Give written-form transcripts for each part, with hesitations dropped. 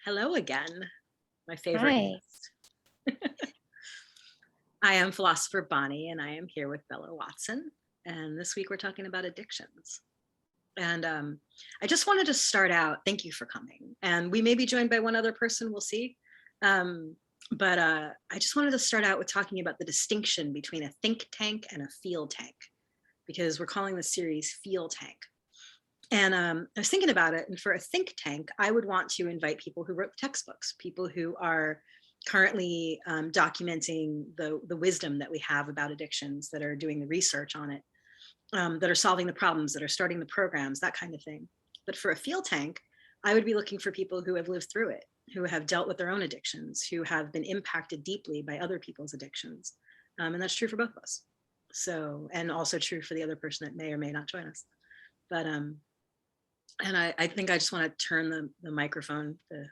Hello again, my favorite Hi. guest. I am philosopher Bonnie, and I am here with Bela Watson. And this week we're talking about addictions. And I just wanted to start out. Thank you for coming. And we may be joined by one other person. We'll see. But I just wanted to start out with talking about the distinction between a think tank and a feel tank, because we're calling this series Feel Tank. And I was thinking about it, and for a think tank, I would want to invite people who wrote textbooks, people who are currently documenting the wisdom that we have about addictions, that are doing the research on it, that are solving the problems, that are starting the programs, that kind of thing. But for a feel tank, I would be looking for people who have lived through it, who have dealt with their own addictions, who have been impacted deeply by other people's addictions. And that's true for both of us. So, and also true for the other person that may or may not join us. But and I think I just want to turn the microphone, the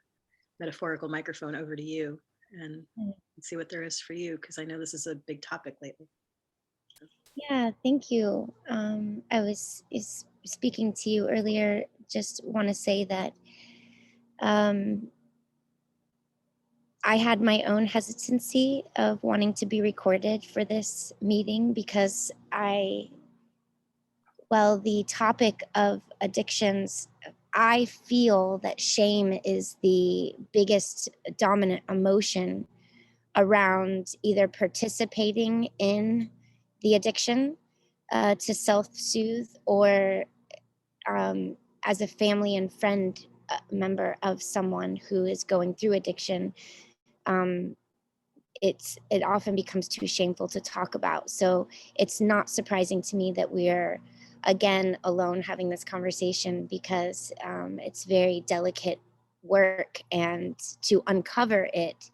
metaphorical microphone, over to you and see what there is for you, because I know this is a big topic lately. Yeah, thank you. I was speaking to you earlier. Just want to say that I had my own hesitancy of wanting to be recorded for this meeting because the topic of addictions, I feel that shame is the biggest dominant emotion around either participating in the addiction to self-soothe, or as a family and friend member of someone who is going through addiction. It often becomes too shameful to talk about. So it's not surprising to me that we're again alone having this conversation, because it's very delicate work, and to uncover it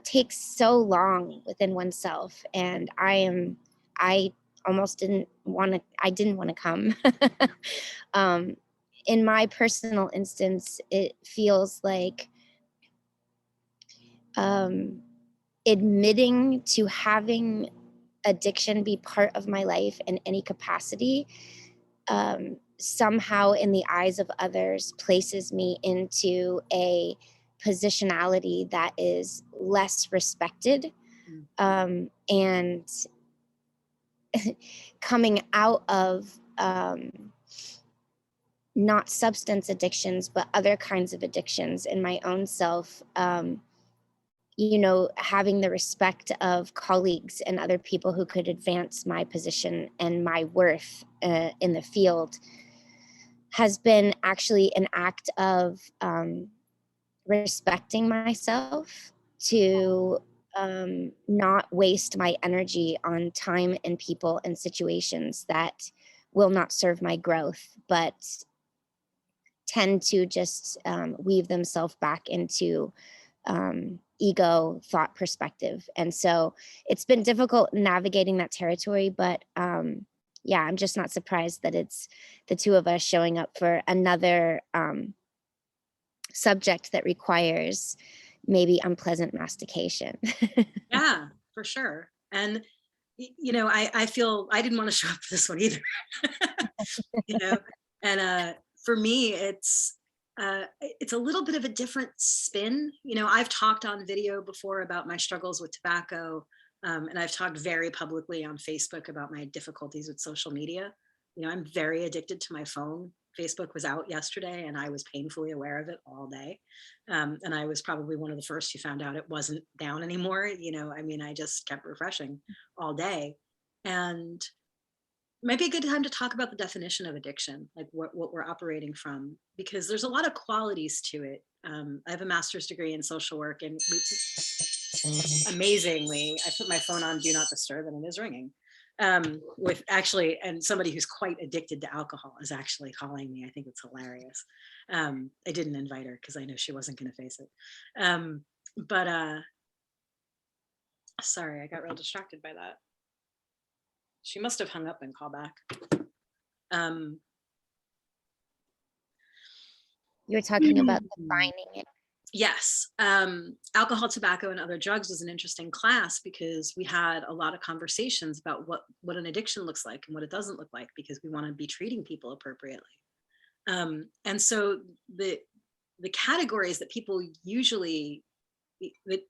takes so long within oneself. And I almost didn't want to come. In my personal instance, it feels like admitting to having addiction be part of my life in any capacity, somehow in the eyes of others places me into a positionality that is less respected. And coming out of not substance addictions, but other kinds of addictions in my own self, having the respect of colleagues and other people who could advance my position and my worth in the field, has been actually an act of respecting myself, to not waste my energy on time and people and situations that will not serve my growth, but tend to just weave themselves back into ego, thought, perspective. And so it's been difficult navigating that territory, but yeah, I'm just not surprised that it's the two of us showing up for another subject that requires maybe unpleasant mastication. Yeah, for sure. And I feel I didn't want to show up for this one either. And for me, it's a little bit of a different spin. I've talked on video before about my struggles with tobacco, and I've talked very publicly on Facebook about my difficulties with social media. I'm very addicted to my phone. Facebook was out yesterday, and I was painfully aware of it all day. And I was probably one of the first who found out it wasn't down anymore. I just kept refreshing all day. And might be a good time to talk about the definition of addiction, like what we're operating from, because there's a lot of qualities to it. I have a master's degree in social work, and amazingly, I put my phone on do not disturb, and it is ringing. With actually, and somebody who's quite addicted to alcohol is actually calling me. I think it's hilarious. I didn't invite her because I know she wasn't going to face it. But sorry, I got real distracted by that. She must have hung up and called back. You're talking about defining it. Yes. Alcohol, tobacco, and other drugs was an interesting class because we had a lot of conversations about what an addiction looks like and what it doesn't look like, because we want to be treating people appropriately. And so the categories that people usually, the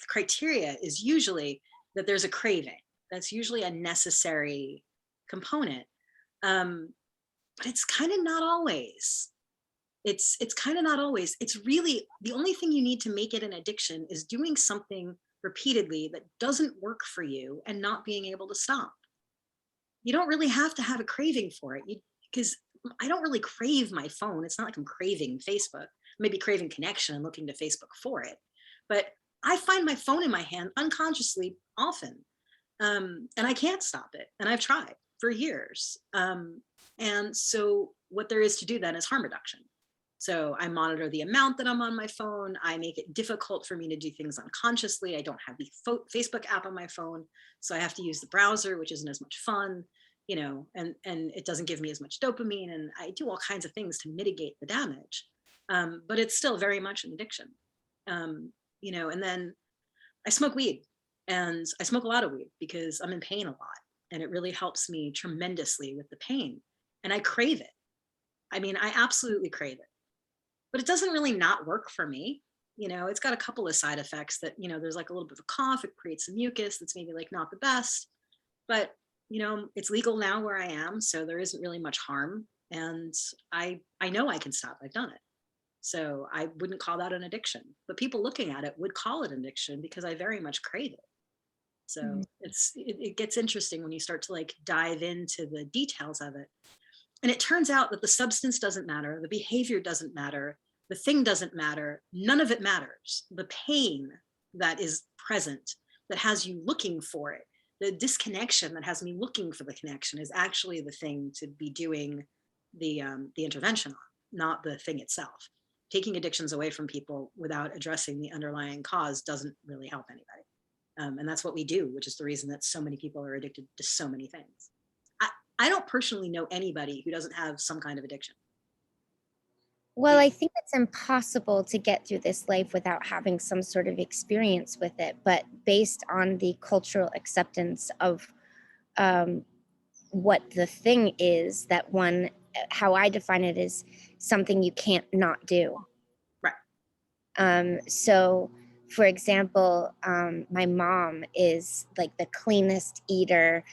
criteria is usually that there's a craving. That's usually a necessary component. But it's kind of not always. It's kind of not always. It's really the only thing you need to make it an addiction is doing something repeatedly that doesn't work for you and not being able to stop. You don't really have to have a craving for it. Because I don't really crave my phone. It's not like I'm craving Facebook. Maybe craving connection and looking to Facebook for it. But I find my phone in my hand unconsciously often. And I can't stop it. And I've tried for years. And so what there is to do then is harm reduction. So I monitor the amount that I'm on my phone. I make it difficult for me to do things unconsciously. I don't have the Facebook app on my phone, so I have to use the browser, which isn't as much fun, and it doesn't give me as much dopamine. And I do all kinds of things to mitigate the damage, but it's still very much an addiction. And then I smoke weed, and I smoke a lot of weed because I'm in pain a lot, and it really helps me tremendously with the pain. And I crave it. I mean, I absolutely crave it, but it doesn't really not work for me. It's got a couple of side effects that, there's like a little bit of a cough, it creates some mucus that's maybe like not the best, but it's legal now where I am, so there isn't really much harm. And I know I can stop. I've done it. So I wouldn't call that an addiction, but people looking at it would call it an addiction because I very much crave it. So it gets interesting when you start to like dive into the details of it. And it turns out that the substance doesn't matter, the behavior doesn't matter, the thing doesn't matter, none of it matters. The pain that is present, that has you looking for it, the disconnection that has me looking for the connection is actually the thing to be doing the intervention on, not the thing itself. Taking addictions away from people without addressing the underlying cause doesn't really help anybody. And that's what we do, which is the reason that so many people are addicted to so many things. I don't personally know anybody who doesn't have some kind of addiction. Well, I think it's impossible to get through this life without having some sort of experience with it, but based on the cultural acceptance of what the thing is, that one, how I define it, is something you can't not do. Right. So, for example, my mom is like the cleanest eater.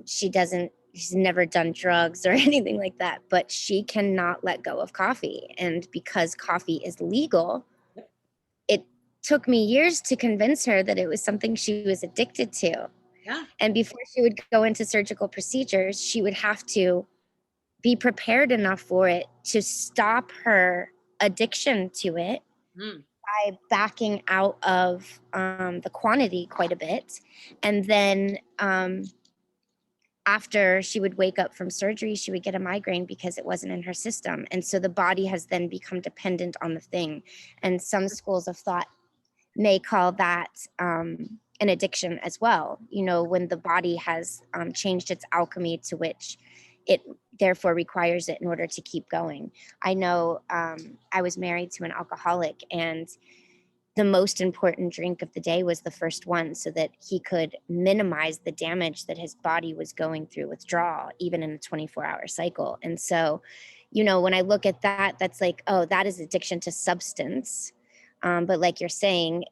She's never done drugs or anything like that, but she cannot let go of coffee. And because coffee is legal, it took me years to convince her that it was something she was addicted to. Yeah. And before she would go into surgical procedures, she would have to be prepared enough for it to stop her addiction to it by backing out of the quantity quite a bit. And then after she would wake up from surgery, she would get a migraine because it wasn't in her system. And so the body has then become dependent on the thing. And some schools of thought may call that an addiction as well, when the body has changed its alchemy to which it therefore requires it in order to keep going. I know I was married to an alcoholic, and the most important drink of the day was the first one, so that he could minimize the damage that his body was going through withdrawal, even in a 24-hour cycle. And so, when I look at that, that's like, oh, that is addiction to substance. But like you're saying,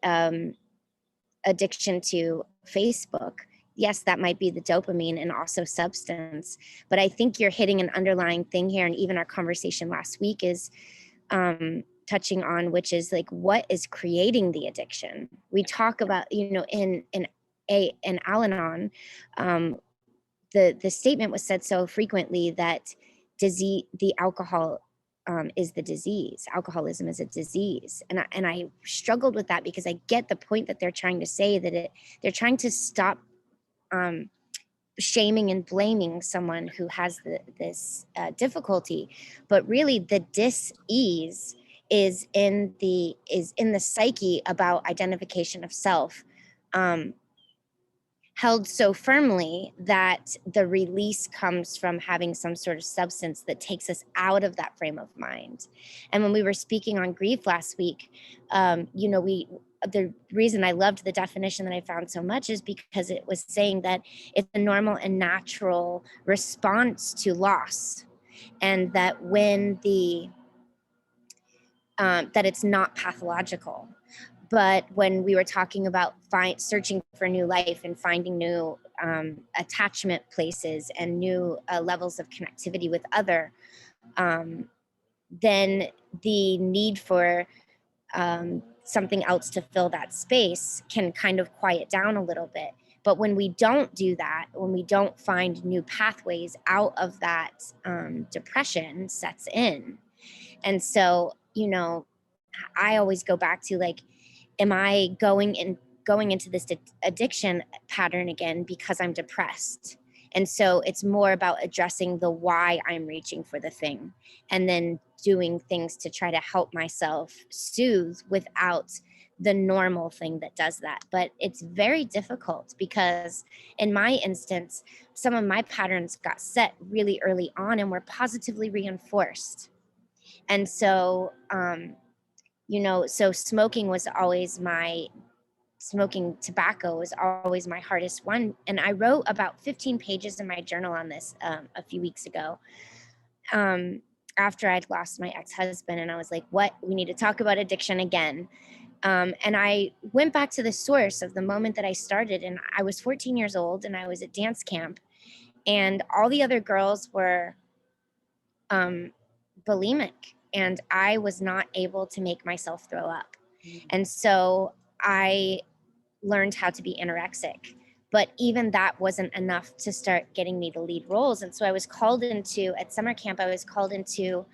addiction to Facebook, yes, that might be the dopamine and also substance. But I think you're hitting an underlying thing here. And even our conversation last week is touching on, which is like, what is creating the addiction? We talk about, in Al-Anon, the statement was said so frequently that the alcohol is the disease. Alcoholism is a disease. And I struggled with that, because I get the point that they're trying to say, that they're trying to stop shaming and blaming someone who has this difficulty. But really the dis-ease is in the psyche about identification of self, held so firmly that the release comes from having some sort of substance that takes us out of that frame of mind. And when we were speaking on grief last week, the reason I loved the definition that I found so much is because it was saying that it's a normal and natural response to loss. And that when that it's not pathological. But when we were talking about searching for new life and finding new attachment places and new levels of connectivity with other, then the need for something else to fill that space can kind of quiet down a little bit. But when we don't do that, when we don't find new pathways out of that, depression sets in. And so, I always go back to, like, am I going into this addiction pattern again because I'm depressed? And so it's more about addressing the why I'm reaching for the thing, and then doing things to try to help myself soothe without the normal thing that does that. But it's very difficult because in my instance, some of my patterns got set really early on and were positively reinforced. And so, so smoking tobacco was always my hardest one. And I wrote about 15 pages in my journal on this a few weeks ago, after I'd lost my ex-husband. And I was like, what? We need to talk about addiction again. And I went back to the source of the moment that I started. And I was 14 years old and I was at dance camp. And all the other girls were bulimic. And I was not able to make myself throw up. And so I learned how to be anorexic. But even that wasn't enough to start getting me to lead roles. And so at summer camp, I was called into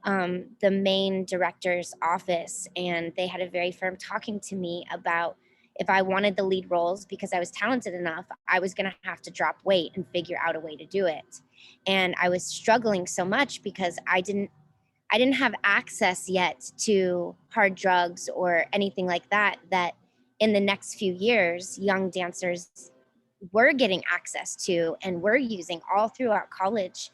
the main director's office, and they had a very firm talking to me about if I wanted the lead roles because I was talented enough, I was going to have to drop weight and figure out a way to do it. And I was struggling so much because I didn't have access yet to hard drugs or anything like that in the next few years young dancers were getting access to and were using all throughout college.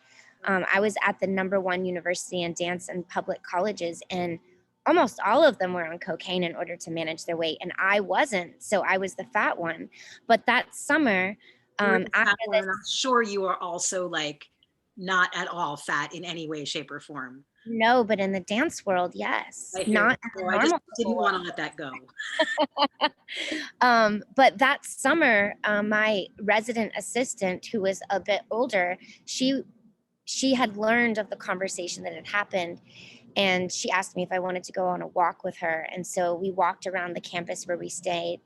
I was at the #1 university in dance and public colleges, and almost all of them were on cocaine in order to manage their weight, and I wasn't. So I was the fat one. But that summer, You were the after fat one, this, and I'm sure you are also like not at all fat in any way, shape, or form. no, but in the dance world, yes, I hear not that. in So the I just normal didn't people want world. to let that go. But that summer, my resident assistant, who was a bit older, she had learned of the conversation that had happened, and she asked me if I wanted to go on a walk with her. And so we walked around the campus where we stayed,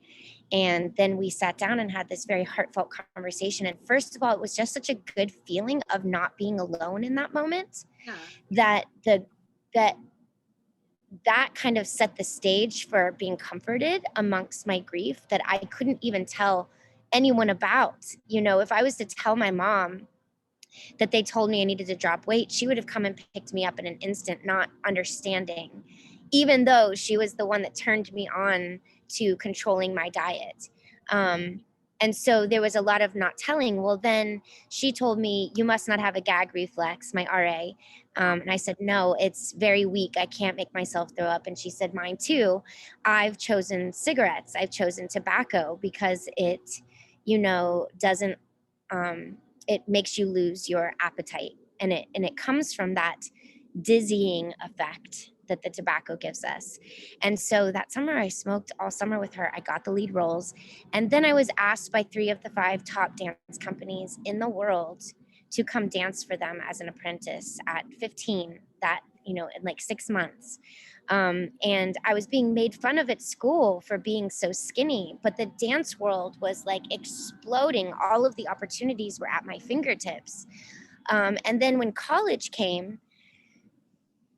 and then we sat down and had this very heartfelt conversation. And first of all, it was just such a good feeling of not being alone in that moment, Yeah. that that kind of set the stage for being comforted amongst my grief that I couldn't even tell anyone about. If I was to tell my mom that they told me I needed to drop weight, she would have come and picked me up in an instant, not understanding, even though she was the one that turned me on to controlling my diet. And so there was a lot of not telling. Well, then she told me, you must not have a gag reflex, my RA. And I said, no, it's very weak. I can't make myself throw up. And she said, mine too. I've chosen cigarettes. I've chosen tobacco because it, doesn't, it makes you lose your appetite. And it comes from that dizzying effect that the tobacco gives us. And so that summer I smoked all summer with her. I got the lead roles. And then I was asked by 3 of the 5 top dance companies in the world to come dance for them as an apprentice at 15, in like 6 months. And I was being made fun of at school for being so skinny, but the dance world was like exploding. All of the opportunities were at my fingertips. And then when college came,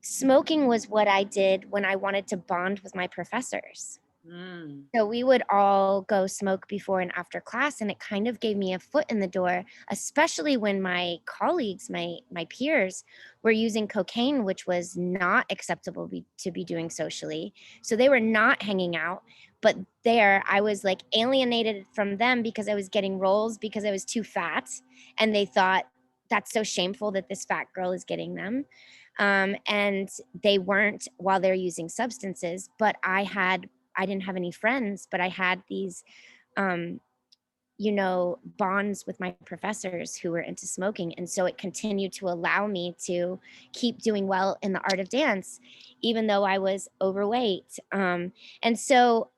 smoking was what I did when I wanted to bond with my professors. Mm. So we would all go smoke before and after class, and it kind of gave me a foot in the door, especially when my colleagues, my peers, were using cocaine, which was not acceptable to be doing socially. So they were not hanging out, but there I was like alienated from them because I was getting roles because I was too fat, and they thought that's so shameful that this fat girl is getting them. And they weren't while they're using substances, but I didn't have any friends, but I had these bonds with my professors who were into smoking. And so it continued to allow me to keep doing well in the art of dance, even though I was overweight. And so,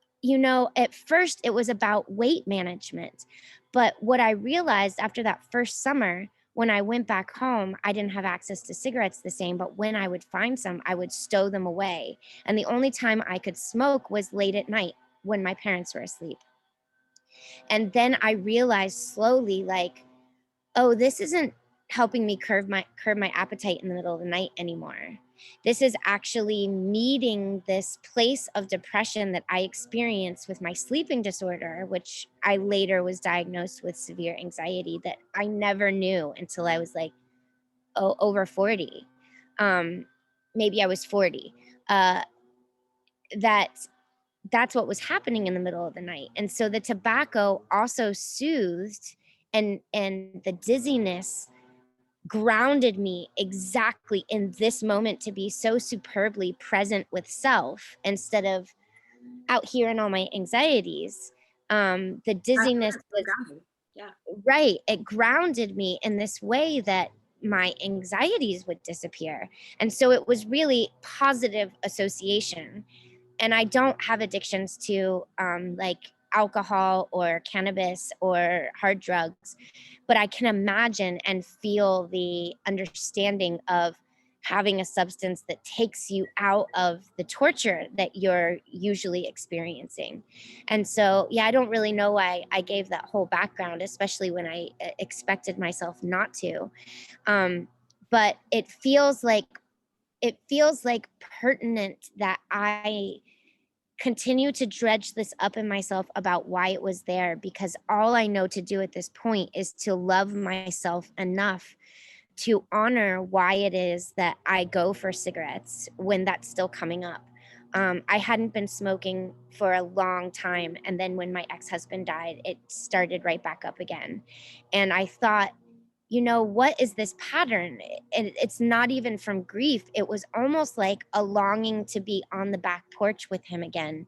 at first it was about weight management. But what I realized after that first summer, when I went back home, I didn't have access to cigarettes the same, but when I would find some, I would stow them away. And the only time I could smoke was late at night when my parents were asleep. And then I realized slowly, like, oh, this isn't helping me curb my appetite in the middle of the night anymore. This is actually meeting this place of depression that I experienced with my sleeping disorder, which I later was diagnosed with severe anxiety that I never knew until I was like, oh, over 40. Um, Maybe I was 40. Uh, that that's what was happening in the middle of the night. And so the tobacco also soothed, and the dizziness grounded me exactly in this moment to be so superbly present with self instead of out here in all my anxieties. The dizziness Absolutely was grounding. Yeah. right. It grounded me in this way that my anxieties would disappear. And so it was really positive association. And I don't have addictions to like alcohol or cannabis or hard drugs, but I can imagine and feel the understanding of having a substance that takes you out of the torture that you're usually experiencing. And so, yeah, I don't really know why I gave that whole background, especially when I expected myself not to. But it feels like pertinent that I continue to dredge this up in myself about why it was there, because all I know to do at this point is to love myself enough to honor why it is that I go for cigarettes when that's still coming up. I hadn't been smoking for a long time. And then when my ex husband died, it started right back up again. And I thought, what is this pattern? And it's not even from grief. It was almost like a longing to be on the back porch with him again,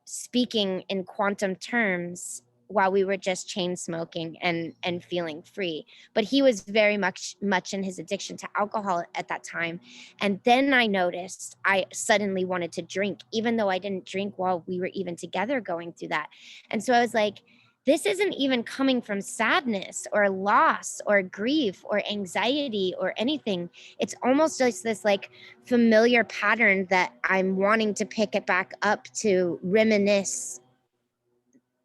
speaking in quantum terms while we were just chain smoking and feeling free. But he was very much in his addiction to alcohol at that time. And then I noticed I suddenly wanted to drink, even though I didn't drink while we were even together going through that. And so I was like, this isn't even coming from sadness or loss or grief or anxiety or anything. It's almost just this like familiar pattern that I'm wanting to pick it back up to reminisce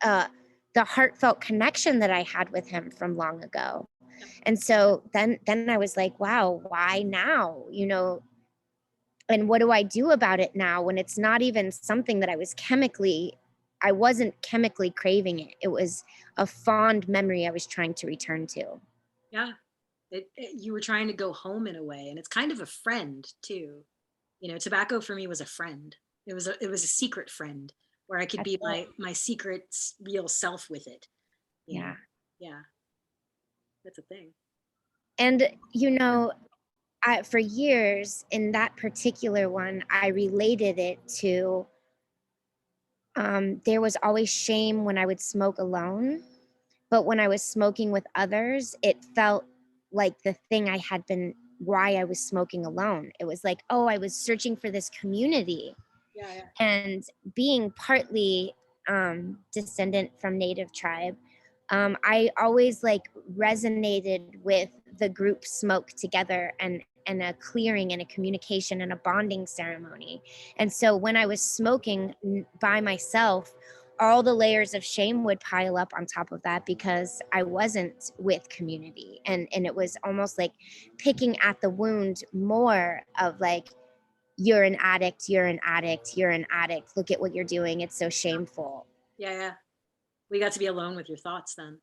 uh, the heartfelt connection that I had with him from long ago. Yep. And so then I was like, wow, why now? And what do I do about it now when it's not even something that I wasn't chemically craving it. It was a fond memory I was trying to return to. Yeah. You were trying to go home in a way, and it's kind of a friend too. Tobacco for me was a friend. It was a secret friend where I could That's be it. my secret real self with it. You know, Yeah. yeah, that's a thing. And for years in that particular one, I related it to there was always shame when I would smoke alone. But when I was smoking with others, it felt like the thing why I was smoking alone. It was like, oh, I was searching for this community. Yeah, yeah. And being partly descendant from Native tribe, I always like resonated with the group smoke together and a clearing and a communication and a bonding ceremony. And so when I was smoking by myself, all the layers of shame would pile up on top of that because I wasn't with community. And it was almost like picking at the wound more of like, you're an addict, you're an addict, you're an addict. Look at what you're doing. It's so shameful. Yeah, yeah. We got to be alone with your thoughts then.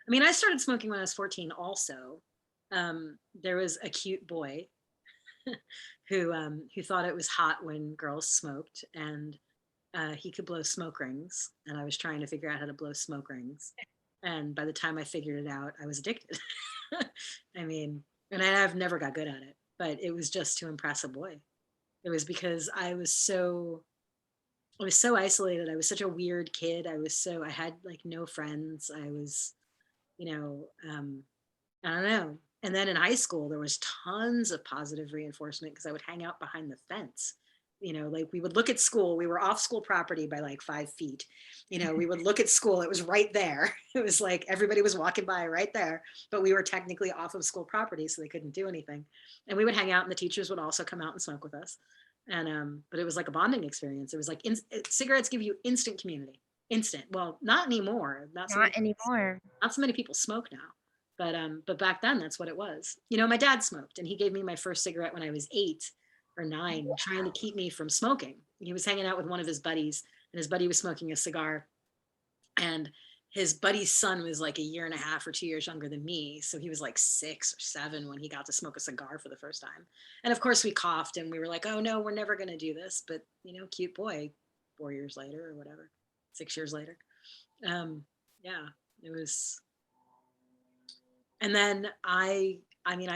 I mean, I started smoking when I was 14 also. There was a cute boy who thought it was hot when girls smoked, and he could blow smoke rings, and I was trying to figure out how to blow smoke rings. And by the time I figured it out, I was addicted. I mean, and I've never got good at it, but it was just to impress a boy. It was because I was so I was so isolated. I was such a weird kid. I had like no friends. I was, you know, I don't know. And then in high school, there was tons of positive reinforcement because I would hang out behind the fence. Like we would look at school. We were off school property by like 5 feet. We would look at school. It was right there. It was like everybody was walking by right there, but we were technically off of school property, so they couldn't do anything. And we would hang out, and the teachers would also come out and smoke with us. And but it was like a bonding experience. It was like cigarettes give you instant community. Instant. Well, not anymore. Not anymore. Not so many people smoke now, but back then that's what it was. My dad smoked, and he gave me my first cigarette when I was 8 or 9, trying to keep me from smoking. He was hanging out with one of his buddies, and his buddy was smoking a cigar, and his buddy's son was like a year and a half or 2 years younger than me, so he was like 6 or 7 when he got to smoke a cigar for the first time. And of course we coughed, and we were like, oh no, we're never going to do this. But cute boy, 4 years later or whatever, 6 years later. Yeah, it was. And then I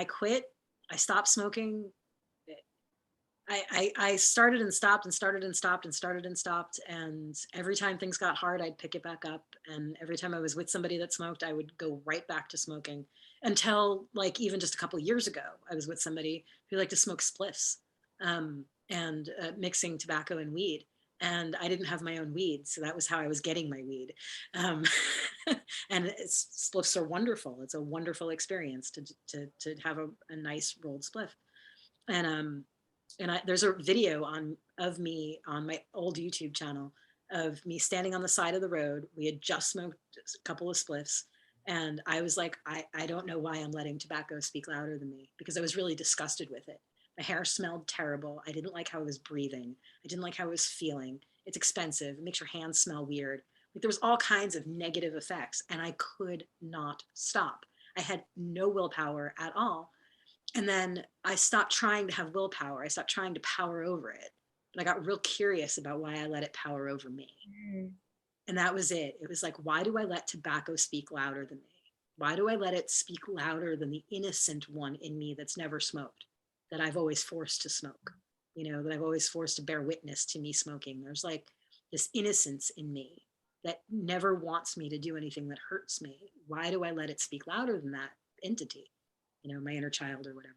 quit. I stopped smoking. I started and stopped and started and stopped and started and stopped. And every time things got hard, I'd pick it back up. And every time I was with somebody that smoked, I would go right back to smoking, until like even just a couple of years ago, I was with somebody who liked to smoke spliffs, and mixing tobacco and weed. And I didn't have my own weed, so that was how I was getting my weed. Um, and spliffs are wonderful. It's a wonderful experience to have a nice rolled spliff. And there's a video of me on my old YouTube channel of me standing on the side of the road. We had just smoked a couple of spliffs, and I was like, I don't know why I'm letting tobacco speak louder than me, because I was really disgusted with it. My hair smelled terrible. I didn't like how I was breathing. I didn't like how I was feeling. It's expensive. It makes your hands smell weird. Like, there was all kinds of negative effects, and I could not stop. I had no willpower at all. And then I stopped trying to have willpower. I stopped trying to power over it. But I got real curious about why I let it power over me. Mm. And that was it. It was like, why do I let tobacco speak louder than me? Why do I let it speak louder than the innocent one in me that's never smoked, that I've always forced to smoke, that I've always forced to bear witness to me smoking? There's like this innocence in me that never wants me to do anything that hurts me. Why do I let it speak louder than that entity? My inner child or whatever.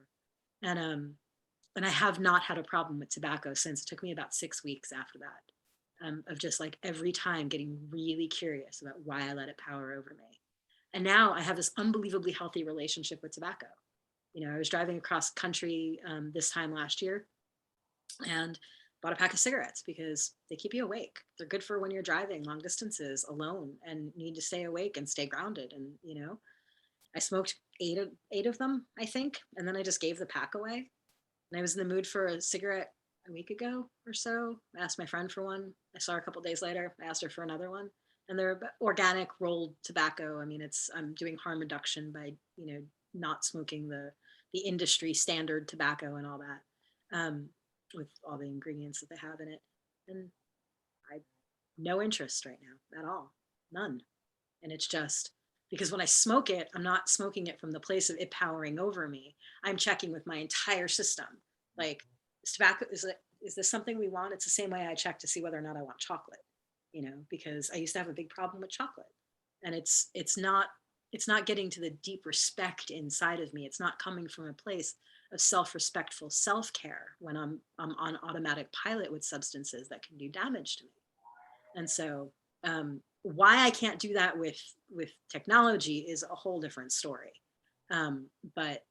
And I have not had a problem with tobacco since. It took me about 6 weeks after that, of just like every time getting really curious about why I let it power over me. And now I have this unbelievably healthy relationship with tobacco. I was driving across country this time last year, and bought a pack of cigarettes because they keep you awake. They're good for when you're driving long distances alone and need to stay awake and stay grounded. And I smoked eight of them, I think, and then I just gave the pack away. And I was in the mood for a cigarette a week ago or so. I asked my friend for one. I saw her a couple days later. I asked her for another one. And they're organic rolled tobacco. I mean, I'm doing harm reduction by not smoking the industry standard tobacco and all that, with all the ingredients that they have in it. And I no interest right now at all, none. And it's just because when I smoke it, I'm not smoking it from the place of it powering over me. I'm checking with my entire system. Like, is this something we want? It's the same way I check to see whether or not I want chocolate, because I used to have a big problem with chocolate. And it's not getting to the deep respect inside of me. It's not coming from a place of self-respectful self-care when I'm on automatic pilot with substances that can do damage to me. And so why I can't do that with technology is a whole different story. But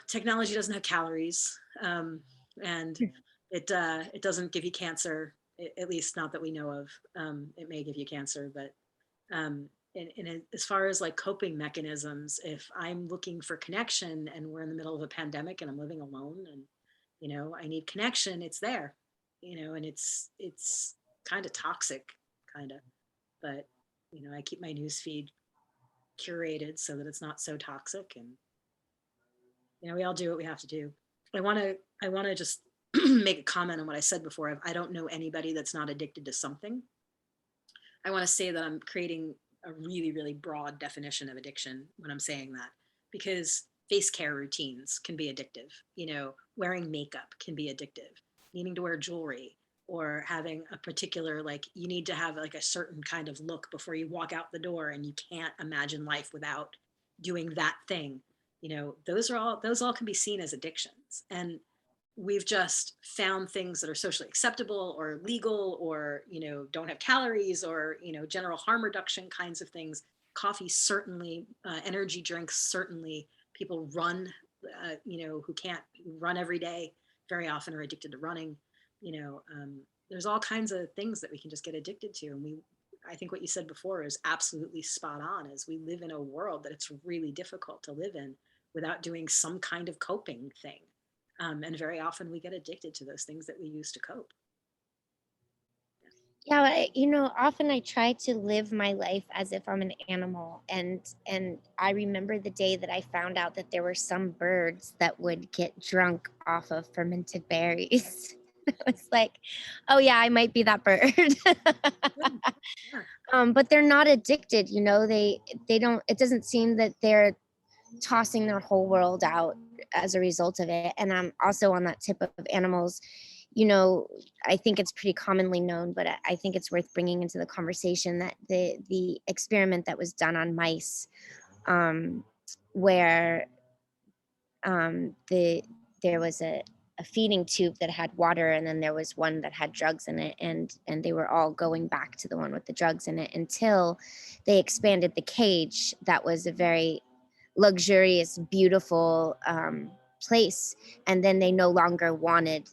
technology doesn't have calories, and it doesn't give you cancer, at least not that we know of. It may give you cancer, but as far as like coping mechanisms, if I'm looking for connection and we're in the middle of a pandemic and I'm living alone and I need connection, it's there, and it's kind of toxic, kind of, but I keep my news feed curated so that it's not so toxic. And we all do what we have to do. I want to just make a comment on what I said before. I don't know anybody that's not addicted to something. I want to say that I'm creating a really, really broad definition of addiction when I'm saying that, because face care routines can be addictive. Wearing makeup can be addictive. Needing to wear jewelry, or having a particular, like, you need to have like a certain kind of look before you walk out the door, and you can't imagine life without doing that thing. Those all can be seen as addictions. And we've just found things that are socially acceptable or legal, or don't have calories, or general harm reduction kinds of things. Coffee certainly, energy drinks certainly. People run, who can't run every day, very often are addicted to running. There's all kinds of things that we can just get addicted to. And I think what you said before is absolutely spot on, is we live in a world that it's really difficult to live in without doing some kind of coping thing. And very often we get addicted to those things that we use to cope. Yeah, often I try to live my life as if I'm an animal, and I remember the day that I found out that there were some birds that would get drunk off of fermented berries. I was like, oh yeah, I might be that bird. Yeah. Yeah. But they're not addicted, they don't, it doesn't seem that they're tossing their whole world out as a result of it. And I'm also on that tip of animals. you know I think it's pretty commonly known, but I think it's worth bringing into the conversation that the experiment that was done on mice, where there was a feeding tube that had water, and then there was one that had drugs in it, and they were all going back to the one with the drugs in it until they expanded the cage. That was a very luxurious, beautiful place, and then they no longer wanted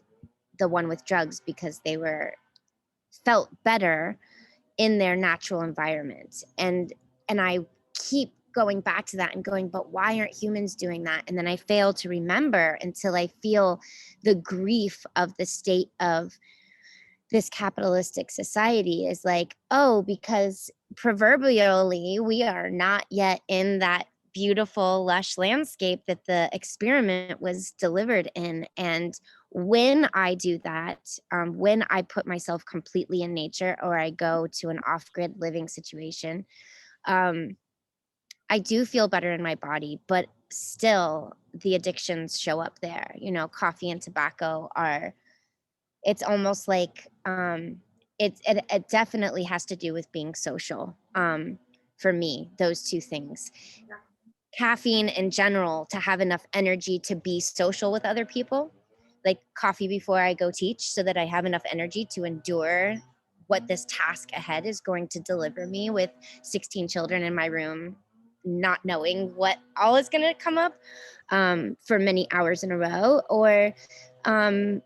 the one with drugs because they were felt better in their natural environment. And I keep going back to that and going, but why aren't humans doing that? And then I fail to remember until I feel the grief of the state of this capitalistic society is like, oh, because proverbially we are not yet in that beautiful, lush landscape that the experiment was delivered in. And when I do that, when I put myself completely in nature, or I go to an off grid living situation, um, I do feel better in my body, but still the addictions show up there. Coffee and tobacco are, it's almost like it definitely has to do with being social, for me, those two things. Yeah. Caffeine in general, to have enough energy to be social with other people, like coffee before I go teach, so that I have enough energy to endure what this task ahead is going to deliver me, with 16 children in my room, not knowing what all is going to come up, for many hours in a row. Or I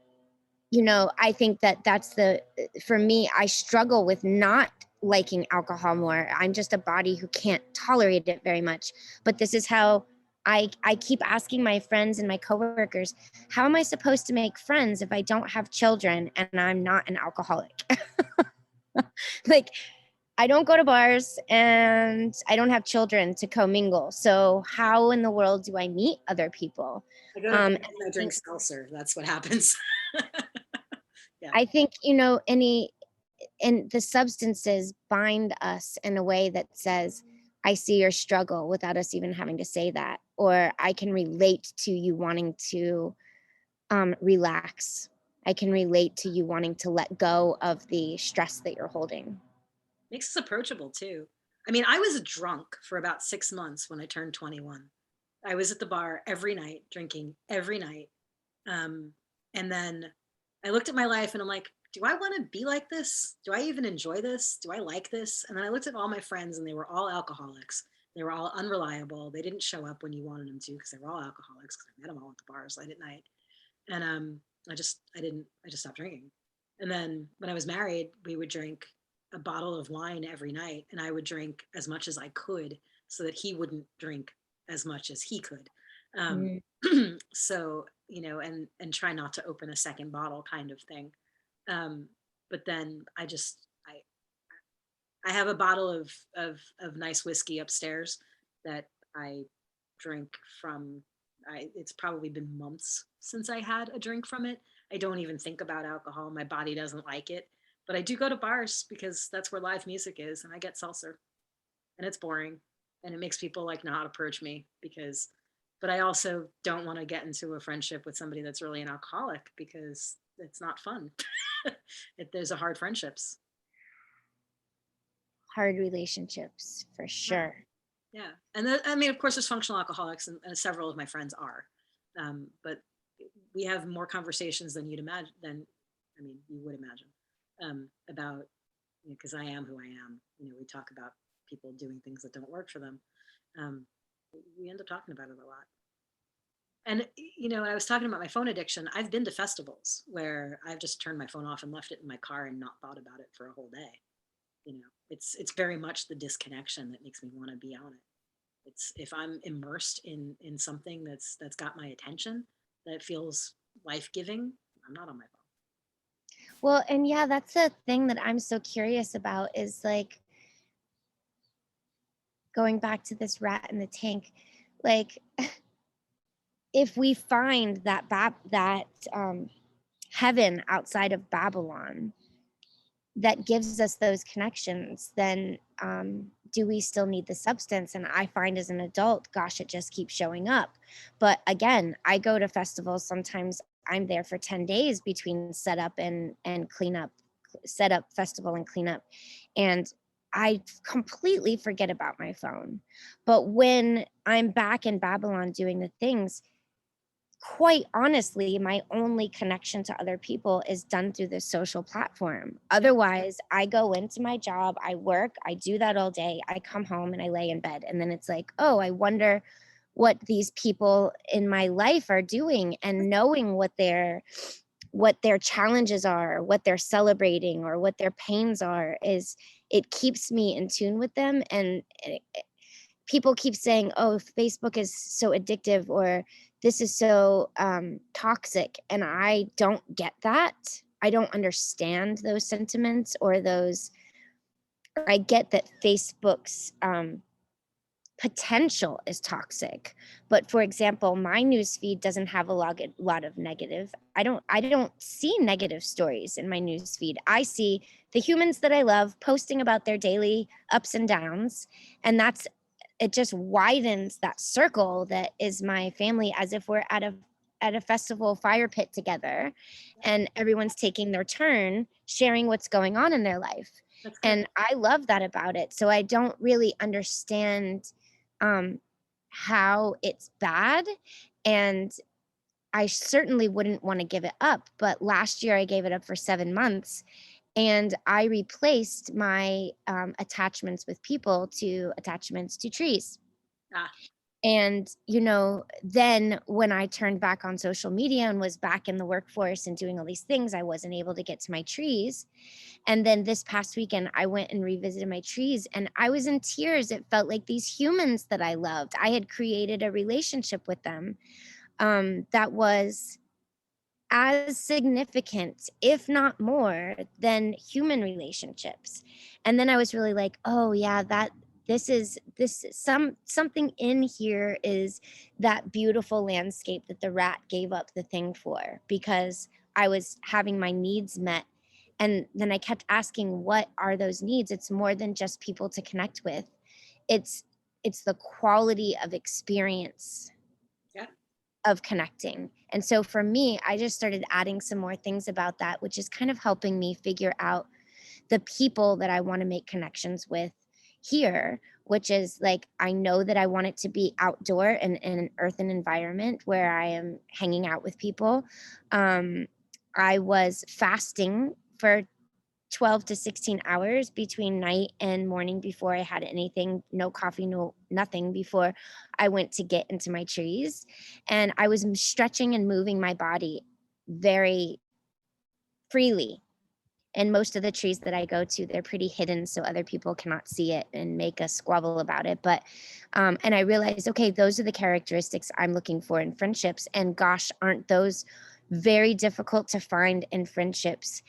think that for me, I struggle with not liking alcohol more. I'm just a body who can't tolerate it very much. But this is how I keep asking my friends and my coworkers, how am I supposed to make friends if I don't have children and I'm not an alcoholic? Like, I don't go to bars and I don't have children to commingle. So how in the world do I meet other people? I go to bars and I drink seltzer. That's what happens. Yeah. I think, and the substances bind us in a way that says, I see your struggle, without us even having to say that, or I can relate to you wanting to relax. I can relate to you wanting to let go of the stress that you're holding. Makes us approachable too. I mean, I was drunk for about 6 months when I turned 21. I was at the bar every night, drinking every night. Um, and then I looked at my life and I'm like, do I want to be like this? Do I even enjoy this? Do I like this? And then I looked at all my friends and they were all alcoholics. They were all unreliable. They didn't show up when you wanted them to because they were all alcoholics, because I met them all at the bars late at night. And I just stopped drinking. And then when I was married, we would drink a bottle of wine every night, and I would drink as much as I could so that he wouldn't drink as much as he could. Um, Mm. so and try not to open a second bottle, kind of thing. Um, but then I have a bottle of nice whiskey upstairs that I drink from. It's probably been months since I had a drink from it. I don't even think about alcohol. My body doesn't like it, but I do go to bars because that's where live music is, and I get seltzer, and it's boring, and it makes people like not approach me because but I also don't want to get into a friendship with somebody that's really an alcoholic because it's not fun. There's a hard friendships. Hard relationships for Yeah. sure. Yeah. And I mean, of course, there's functional alcoholics, and several of my friends are. But we have more conversations than you'd imagine, I mean, you would imagine, about, because I am who I am. We talk about people doing things that don't work for them. Um, we end up talking about it a lot. And, when I was talking about my phone addiction, I've been to festivals where I've just turned my phone off and left it in my car and not thought about it for a whole day. It's very much the disconnection that makes me want to be on it. It's if I'm immersed in something that's got my attention, that feels life-giving, I'm not on my phone. Well, and yeah, that's the thing that I'm so curious about is like going back to this rat in the tank. Like, if we find that heaven outside of Babylon that gives us those connections, then do we still need the substance? And I find as an adult, gosh, it just keeps showing up. But again, I go to festivals. Sometimes I'm there for 10 days between setup and cleanup, setup, festival, and cleanup. And I completely forget about my phone. But when I'm back in Babylon doing the things, quite honestly, my only connection to other people is done through this social platform. Otherwise, I go into my job, I work, I do that all day, I come home and I lay in bed. And then it's like, oh, I wonder what these people in my life are doing, and knowing what their challenges are, what they're celebrating, or what their pains are, is it keeps me in tune with them. And people keep saying, oh, Facebook is so addictive, or this is so toxic. And I don't get that. I don't understand those sentiments or those. I get that Facebook's potential is toxic, but for example, my news feed doesn't have a lot of negative. I don't see negative stories in my news feed. I see the humans that I love posting about their daily ups and downs, and it just widens that circle that is my family, as if we're at a festival fire pit together, and everyone's taking their turn sharing what's going on in their life. That's good. And I love that about it. So I don't really understand how it's bad, and I certainly wouldn't want to give it up. But last year I gave it up for 7 months, and I replaced my attachments with people to attachments to trees. Ah, And, then when I turned back on social media and was back in the workforce and doing all these things, I wasn't able to get to my trees. And then this past weekend, I went and revisited my trees, and I was in tears. It felt like these humans that I loved, I had created a relationship with them that was as significant, if not more, than human relationships. And then I was really like, oh yeah, that this is something in here is that beautiful landscape that the rat gave up the thing for, because I was having my needs met. And then I kept asking, what are those needs? It's more than just people to connect with. It's the quality of experience yeah. of connecting. And so for me, I just started adding some more things about that, which is kind of helping me figure out the people that I want to make connections with here, which is like, I know that I want it to be outdoor and in an earthen environment where I am hanging out with people. I was fasting for 12 to 16 hours between night and morning before I had anything, no coffee, no nothing, before I went to get into my trees. And I was stretching and moving my body very freely. And most of the trees that I go to, they're pretty hidden, so other people cannot see it and make a squabble about it. But, and I realized, okay, those are the characteristics I'm looking for in friendships. And gosh, aren't those very difficult to find in friendships?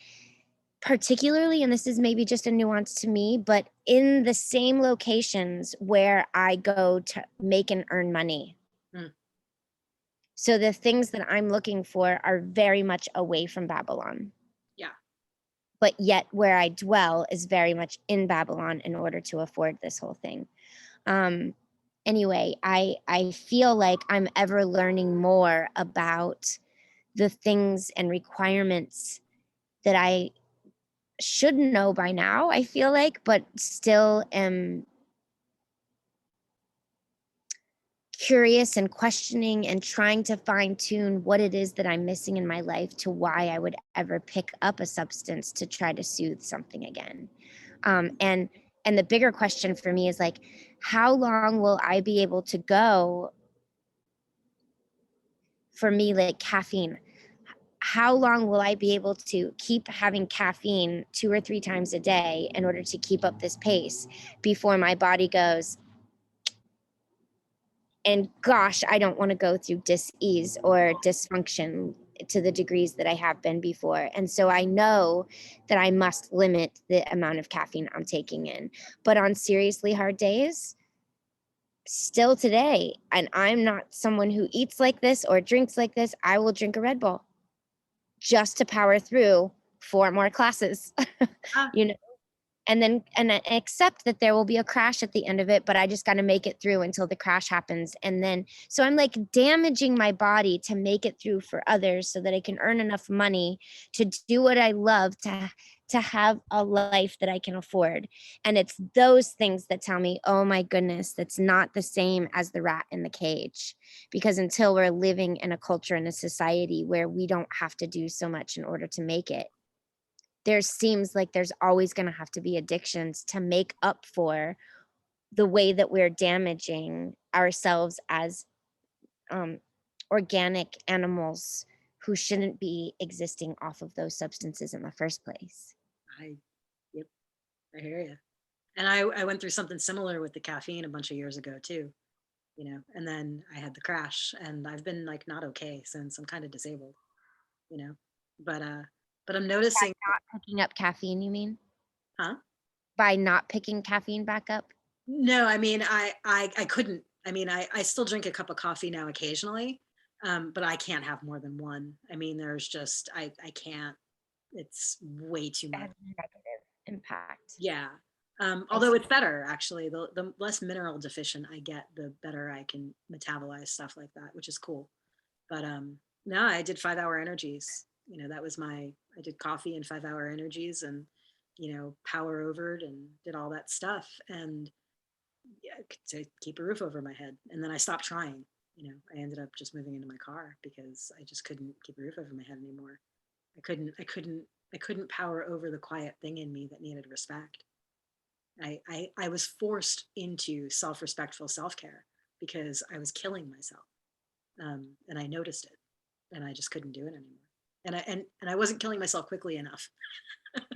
Particularly, and this is maybe just a nuance to me, but in the same locations where I go to make and earn money. Mm. So the things that I'm looking for are very much away from Babylon. Yeah. But yet where I dwell is very much in Babylon in order to afford this whole thing. anyway, I feel like I'm ever learning more about the things and requirements that I should know by now, I feel like, but still am curious and questioning and trying to fine tune what it is that I'm missing in my life to why I would ever pick up a substance to try to soothe something again. And the bigger question for me is like, how long will I be able to go for me, like caffeine? How long will I be able to keep having caffeine 2 or 3 times a day in order to keep up this pace before my body goes, and gosh, I don't want to go through dis-ease or dysfunction to the degrees that I have been before. And so I know that I must limit the amount of caffeine I'm taking in. But on seriously hard days, still today, and I'm not someone who eats like this or drinks like this, I will drink a Red Bull just to power through 4 more classes. Ah, you know and I accept that there will be a crash at the end of it, but I just got to make it through until the crash happens. And then so I'm like damaging my body to make it through for others so that I can earn enough money to do what I love, to have a life that I can afford. And it's those things that tell me, oh my goodness, that's not the same as the rat in the cage. Because until we're living in a culture and a society where we don't have to do so much in order to make it, there seems like there's always going to have to be addictions to make up for the way that we're damaging ourselves as um, organic animals who shouldn't be existing off of those substances in the first place. I, yep, I hear you. And I went through something similar with the caffeine a bunch of years ago too, and then I had the crash and I've been like not okay since. I'm kind of disabled, you know, but, uh, but I'm noticing, Picking up caffeine, you mean? huh? By not picking caffeine back up? No, I mean, I couldn't. I mean, I still drink a cup of coffee now occasionally, but I can't have more than one. I mean, there's just I can't. It's way too That much. has a negative impact. Yeah. I Although see. it's better actually. The less mineral deficient I get, the better I can metabolize stuff like that, which is cool. But no, I did 5 hour energies. That was I did coffee and 5 hour energies and power overed and did all that stuff. And yeah, to keep a roof over my head. And then I stopped trying. I ended up just moving into my car because I just couldn't keep a roof over my head anymore. I couldn't power over the quiet thing in me that needed respect. I was forced into self-respectful self-care because I was killing myself. And I noticed it and I just couldn't do it anymore. And I wasn't killing myself quickly enough.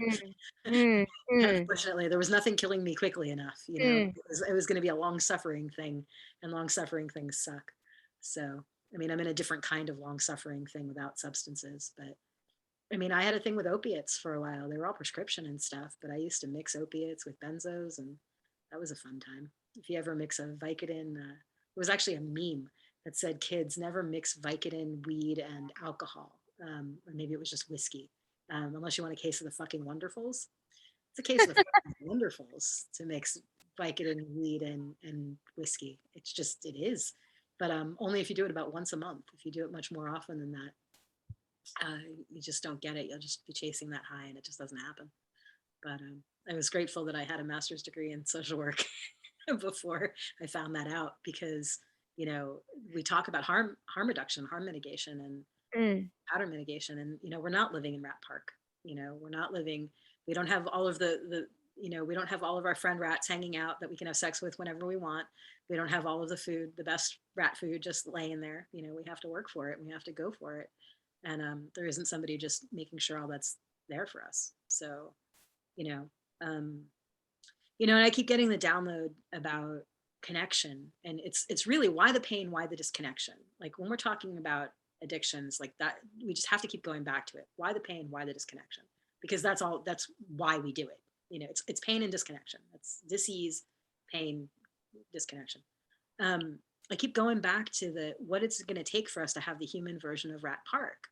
Mm, mm, mm, Unfortunately, there was nothing killing me quickly enough. mm. It was going to be a long suffering thing, and long suffering things suck. So, I mean, I'm in a different kind of long suffering thing without substances. But I mean, I had a thing with opiates for a while. They were all prescription and stuff, but I used to mix opiates with benzos, and that was a fun time. If you ever mix a Vicodin, it was actually a meme that said kids never mix Vicodin, weed, and alcohol. Or maybe it was just whiskey, unless you want a case of the fucking Wonderfuls. It's a case of the fucking Wonderfuls to mix Vicodin, weed, and whiskey. It's just, it is. But only if you do it about once a month. If you do it much more often than that, you just don't get it. You'll just be chasing that high and it just doesn't happen. But I was grateful that I had a master's degree in social work before I found that out because, we talk about harm reduction, harm mitigation, and Mm. pattern mitigation. And, we're not living in Rat Park. We're not living, we don't have all of we don't have all of our friend rats hanging out that we can have sex with whenever we want. We don't have all of the food, the best rat food just laying there. We have to work for it. We have to go for it. And there isn't somebody just making sure all that's there for us. So, you know, um, and I keep getting the download about connection, and it's really why the pain, why the disconnection. Like when we're talking about addictions like that, we just have to keep going back to it. Why the pain, why the disconnection? Because that's why we do it. It's pain and disconnection. That's disease, pain, disconnection. I keep going back to what it's going to take for us to have the human version of Rat Park.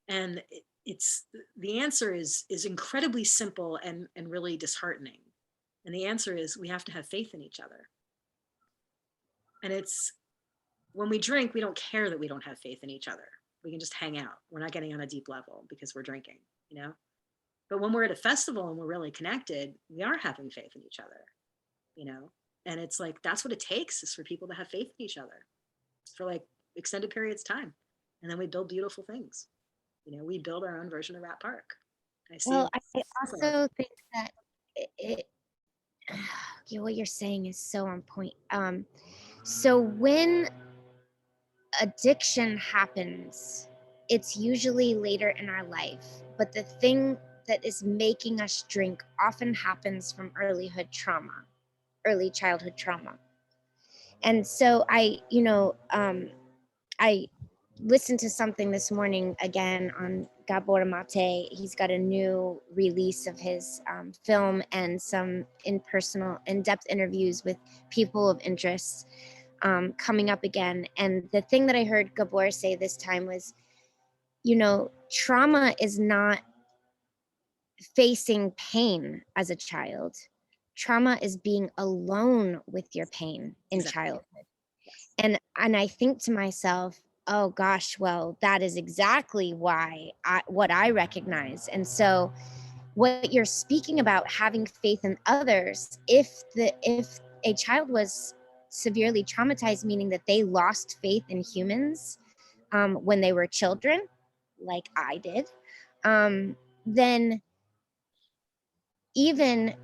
And it's the answer is incredibly simple and really disheartening. And the answer is we have to have faith in each other. And it's when we drink, we don't care that we don't have faith in each other. We can just hang out. We're not getting on a deep level because we're drinking, you know? But when we're at a festival and we're really connected, we are having faith in each other, you know? And it's like, that's what it takes is for people to have faith in each other for like extended periods of time. And then we build beautiful things. You know, we build our own version of Rat Park. I see Well, it I similar. also think that it yeah, what you're saying is so on point. So when addiction happens, it's usually later in our life, but the thing that is making us drink often happens from early childhood trauma. And so I listened to something this morning again on Gabor Mate. He's got a new release of his film and some in-depth interviews with people of interest coming up again. And the thing that I heard Gabor say this time was, trauma is not facing pain as a child. Trauma is being alone with your pain in Exactly. childhood. Yes. And I think to myself, oh gosh, well, that is exactly what I recognize. And so what you're speaking about, having faith in others, if a child was severely traumatized, meaning that they lost faith in humans when they were children, like I did, then even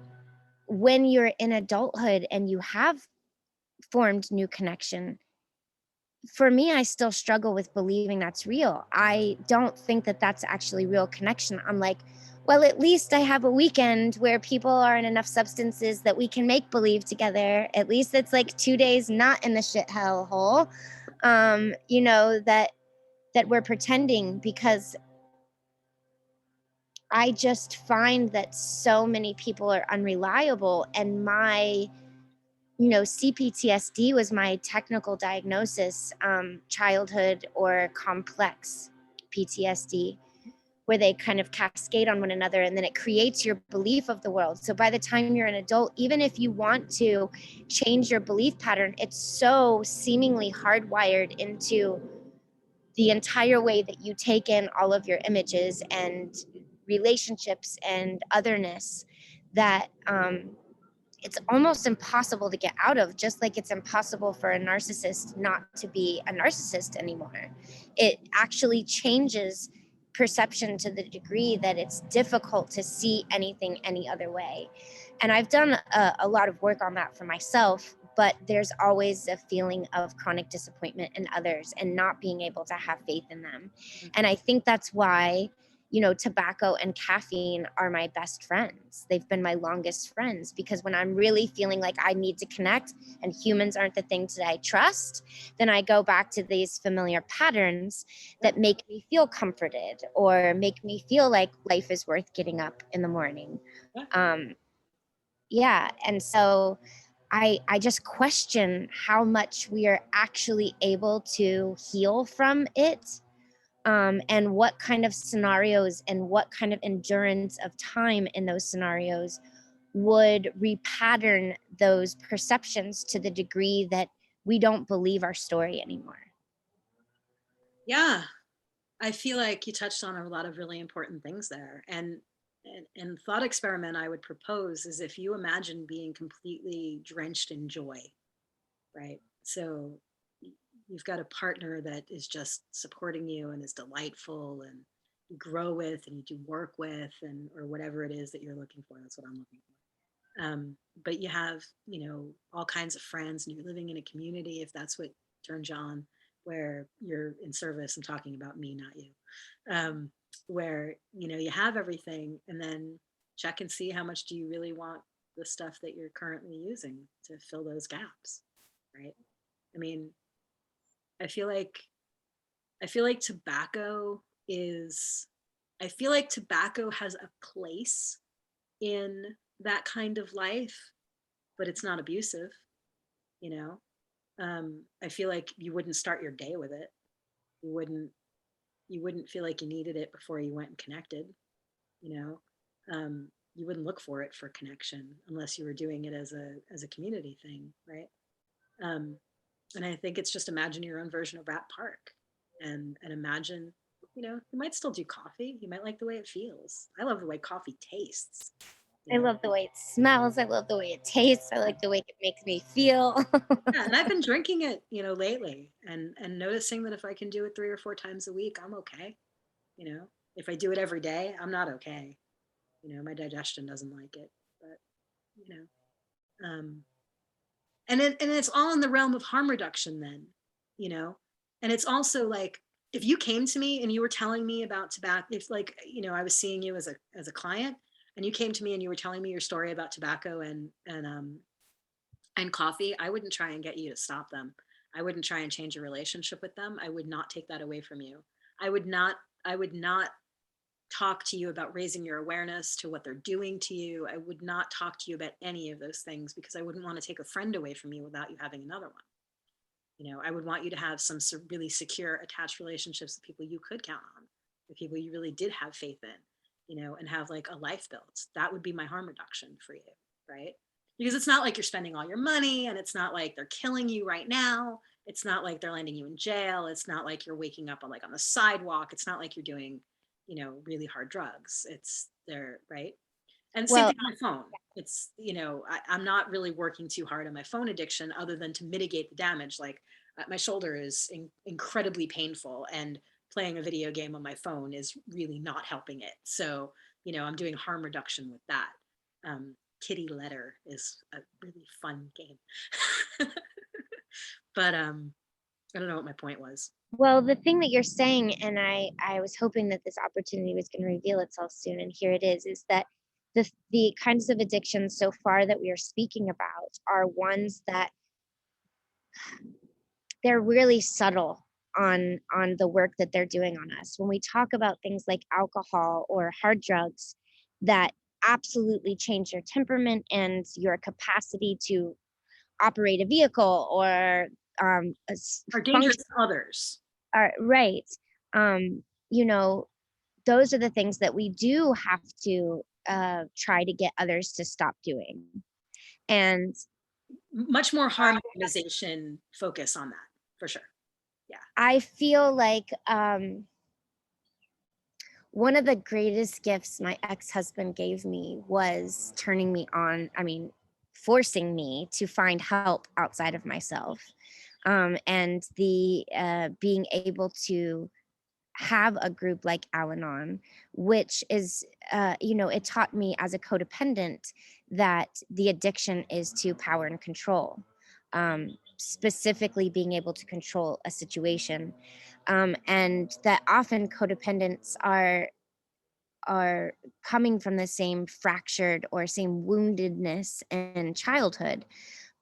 when you're in adulthood and you have formed new connection, for me, I still struggle with believing that's real. I don't think that that's actually real connection. I'm like, well, at least I have a weekend where people are in enough substances that we can make believe together. At least it's like 2 days not in the shit hell hole. That we're pretending, because I just find that so many people are unreliable, and my CPTSD was my technical diagnosis, childhood or complex PTSD, where they kind of cascade on one another, and then it creates your belief of the world. So by the time you're an adult, even if you want to change your belief pattern, it's so seemingly hardwired into the entire way that you take in all of your images and relationships and otherness that it's almost impossible to get out of, just like it's impossible for a narcissist not to be a narcissist anymore. It actually changes perception to the degree that it's difficult to see anything any other way. And I've done a lot of work on that for myself, but there's always a feeling of chronic disappointment in others and not being able to have faith in them. And I think that's why tobacco and caffeine are my best friends. They've been my longest friends, because when I'm really feeling like I need to connect and humans aren't the things that I trust, then I go back to these familiar patterns that make me feel comforted or make me feel like life is worth getting up in the morning. Yeah. Yeah. And so I just question how much we are actually able to heal from it, and what kind of scenarios and what kind of endurance of time in those scenarios would repattern those perceptions to the degree that we don't believe our story anymore. Yeah. I feel like you touched on a lot of really important things there. And thought experiment I would propose is if you imagine being completely drenched in joy, right? So you've got a partner that is just supporting you and is delightful and you grow with and you do work with and or whatever it is that you're looking for. That's what I'm looking for. But you have, all kinds of friends and you're living in a community, if that's what turns you on, where you're in service. I'm talking about me, not you. Where, you have everything and then check and see how much do you really want the stuff that you're currently using to fill those gaps, right? I mean, I feel like I feel like tobacco is I feel like tobacco has a place in that kind of life, but it's not abusive, you know. I feel like you wouldn't start your day with it. You wouldn't feel like you needed it before you went and connected, you know. You wouldn't look for it for connection unless you were doing it as a community thing, right? Um, And I think it's just imagine your own version of Rat Park, and imagine, you might still do coffee. You might like the way it feels. I love the way coffee tastes, you I know. love the way it smells. I love the way it tastes. I like the way it makes me feel. Yeah, and I've been drinking it, lately, and noticing that if I can do it 3 or 4 times a week, I'm okay. You know, if I do it every day, I'm not okay. My digestion doesn't like it, but you um, and it's all in the realm of harm reduction then, you know, and it's also like if you came to me and you were telling me about tobacco, if like I was seeing you as a client, and you came to me and you were telling me your story about tobacco and coffee, I wouldn't try and get you to stop them. I wouldn't try and change your relationship with them. I would not take that away from you. I would not talk to you about raising your awareness to what they're doing to you. I would not talk to you about any of those things because I wouldn't want to take a friend away from you without you having another one. I would want you to have some really secure, attached relationships with people you could count on, the people you really did have faith in, and have like a life built. That would be my harm reduction for you, right? Because it's not like you're spending all your money, and it's not like they're killing you right now. It's not like they're landing you in jail. It's not like you're waking up on the sidewalk. It's not like you're doing, really hard drugs. It's there, right? And same Well, thing with my phone. It's, I'm not really working too hard on my phone addiction other than to mitigate the damage. Like my shoulder is incredibly painful, and playing a video game on my phone is really not helping it. So, I'm doing harm reduction with that. Kitty Letter is a really fun game. But I don't know what my point was. well, the thing that you're saying, and I was hoping that this opportunity was going to reveal itself soon, and here it is that the kinds of addictions so far that we are speaking about are ones that they're really subtle on the work that they're doing on us. When we talk about things like alcohol or hard drugs that absolutely change your temperament and your capacity to operate a vehicle or Are dangerous function to others. are right. You know, those are the things that we do have to try to get others to stop doing. And Much more harm minimization focus on that, for sure. Yeah. I feel like one of the greatest gifts my ex-husband gave me was turning me on, forcing me to find help outside of myself. And the being able to have a group like Al-Anon, which is, it taught me as a codependent that the addiction is to power and control, specifically being able to control a situation. And that often codependents are coming from the same fractured or same woundedness in childhood,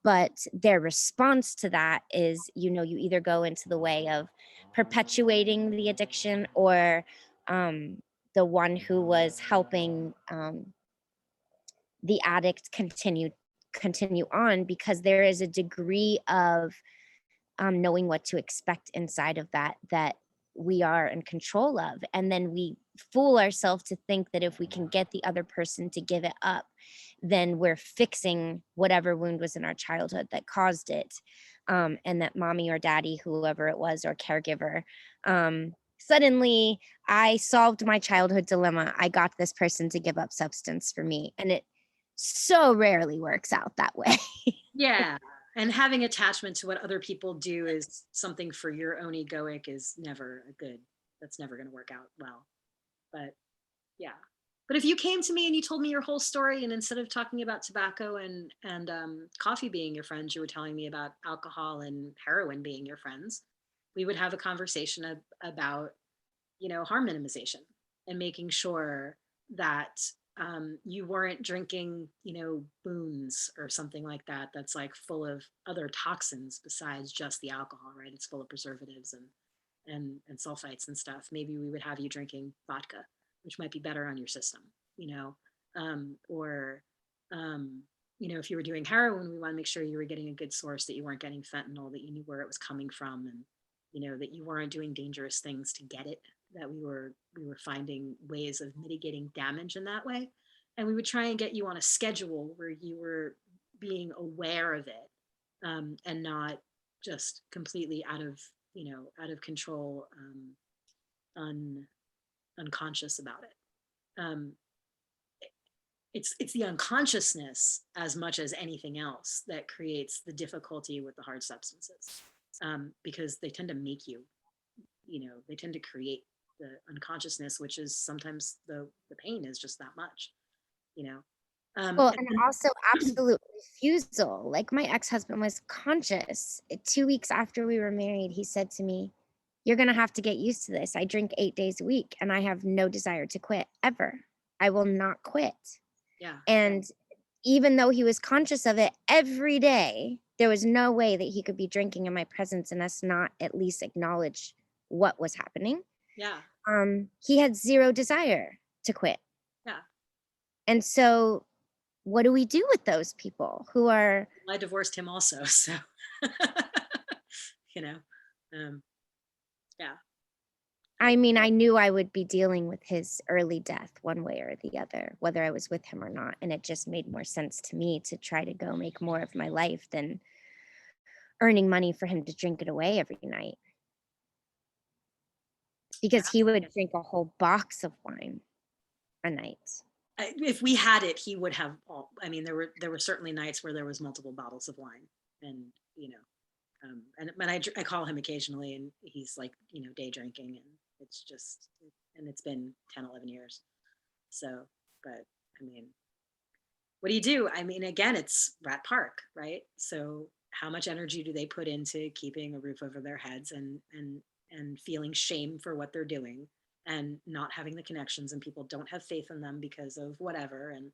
but their response to that is, you either go into the way of perpetuating the addiction or the one who was helping the addict continue on, because there is a degree of knowing what to expect inside of that we are in control of, and then we fool ourselves to think that if we can get the other person to give it up, then we're fixing whatever wound was in our childhood that caused it, and that mommy or daddy, whoever it was, or caregiver, suddenly I solved my childhood dilemma. I got this person to give up substance for me, and it so rarely works out that way. Yeah. And having attachment to what other people do is something for your own egoic is never a good, that's never going to work out well. But yeah. But if you came to me and you told me your whole story, and instead of talking about tobacco and coffee being your friends, you were telling me about alcohol and heroin being your friends, we would have a conversation about, harm minimization and making sure that you weren't drinking, boons or something like that. That's like full of other toxins besides just the alcohol, right? It's full of preservatives and sulfites and stuff. Maybe we would have you drinking vodka, which might be better on your system, or if you were doing heroin, we want to make sure you were getting a good source, that you weren't getting fentanyl, that you knew where it was coming from, and that you weren't doing dangerous things to get it, that we were finding ways of mitigating damage in that way. And we would try and get you on a schedule where you were being aware of it, and not just completely out of control, unconscious about it. It's the unconsciousness as much as anything else that creates the difficulty with the hard substances, because they tend to make you, they tend to create the unconsciousness, which is sometimes the pain is just that much, you know. Well, and also absolute refusal. Like my ex-husband was conscious. 2 weeks after we were married, he said to me, "You're going to have to get used to this. I drink 8 days a week and I have no desire to quit ever. I will not quit." Yeah, And even though he was conscious of it every day, there was no way that he could be drinking in my presence and us not at least acknowledge what was happening. yeah, He had zero desire to quit. yeah. And so what do we do with those people who are, I divorced him also, so you know, um, yeah, I mean, I knew I would be dealing with his early death one way or the other, whether I was with him or not. And it just made more sense to me to try to go make more of my life than earning money for him to drink it away every night. yeah. Because he would drink a whole box of wine a night. If we had it, he would have all. I mean, there were certainly nights where there was multiple bottles of wine, and and I call him occasionally, and he's like, day drinking, and it's just, and it's been 10, 11 years. So, but I mean, what do you do? I mean, again, it's Rat Park, right? So how much energy do they put into keeping a roof over their heads, and feeling shame for what they're doing, and not having the connections, and people don't have faith in them because of whatever, and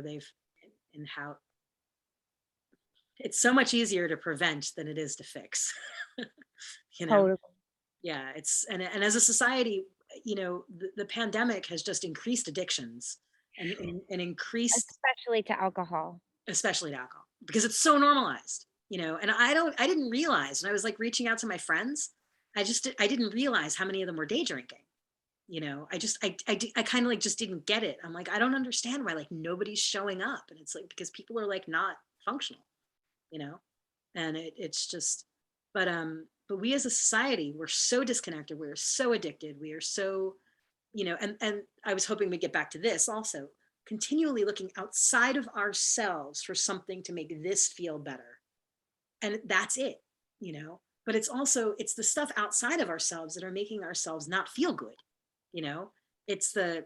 they've, and how it's so much easier to prevent than it is to fix. you know Totally. yeah, it's, and as a society, the pandemic has just increased addictions, and increased, Especially to alcohol. especially to alcohol, because it's so normalized, and I didn't realize, when I was like reaching out to my friends, I didn't realize how many of them were day drinking. I kind of like just didn't get it. I'm like, I don't understand why like nobody's showing up, and it's like because people are like not functional, you know and it's just, but we as a society, we're so disconnected, we're so addicted, we are so, and I was hoping we get back to this also, continually looking outside of ourselves for something to make this feel better, and that's it, but it's the stuff outside of ourselves that are making ourselves not feel good, you know it's the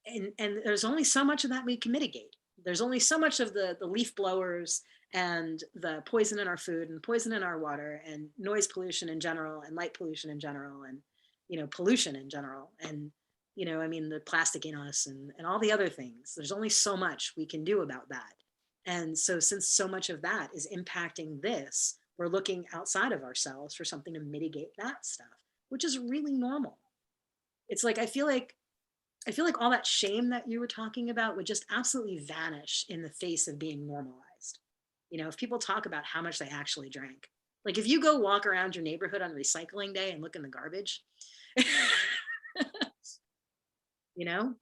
and there's only so much of that we can mitigate. There's only so much of the leaf blowers, and the poison in our food, and poison in our water, and noise pollution in general, and light pollution in general, and pollution in general, and I mean, the plastic in us, and all the other things. There's only so much we can do about that. And so since so much of that is impacting this, we're looking outside of ourselves for something to mitigate that stuff, which is really normal. It's like I feel like all that shame that you were talking about would just absolutely vanish in the face of being normalized. If people talk about how much they actually drank, like if you go walk around your neighborhood on recycling day and look in the garbage, you know,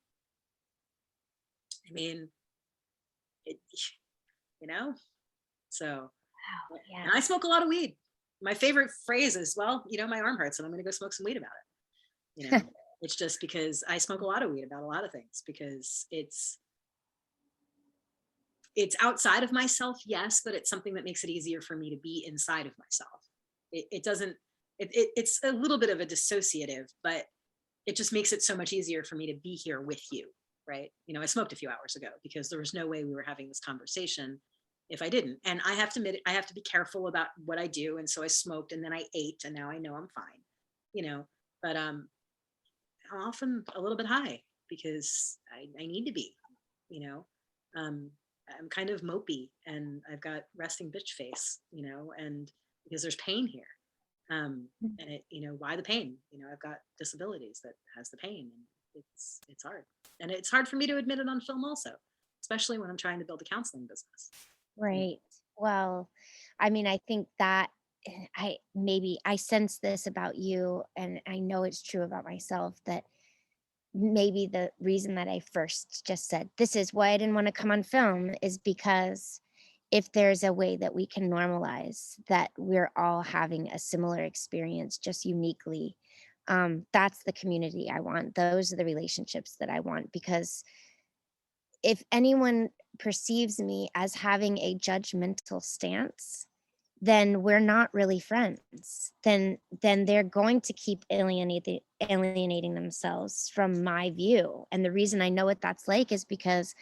I mean, it, you know, so, Wow. Yeah. and I smoke a lot of weed. My favorite phrase is, well, my arm hurts and I'm going to go smoke some weed about it. It's just because I smoke a lot of weed about a lot of things, because it's outside of myself, yes, but it's something that makes it easier for me to be inside of myself. It doesn't, it's a little bit of a dissociative, but it just makes it so much easier for me to be here with you, right? I smoked a few hours ago because there was no way we were having this conversation if I didn't. And I have to admit, I have to be careful about what I do. And so I smoked, and then I ate, and now I know I'm fine, but I'm often a little bit high because I need to be, you know. Um, I'm kind of mopey, and I've got resting bitch face, and because there's pain here. And why the pain? I've got disabilities that has the pain, and it's hard. And it's hard for me to admit it on film also, especially when I'm trying to build a counseling business. Right. Well, I mean, I think that I sense this about you, and I know it's true about myself, that maybe the reason that I first just said this is why I didn't want to come on film is because if there's a way that we can normalize that we're all having a similar experience, just uniquely, that's the community I want. Those are the relationships that I want, because if anyone perceives me as having a judgmental stance, then we're not really friends. Then they're going to keep alienating themselves from my view. And the reason I know what that's like is because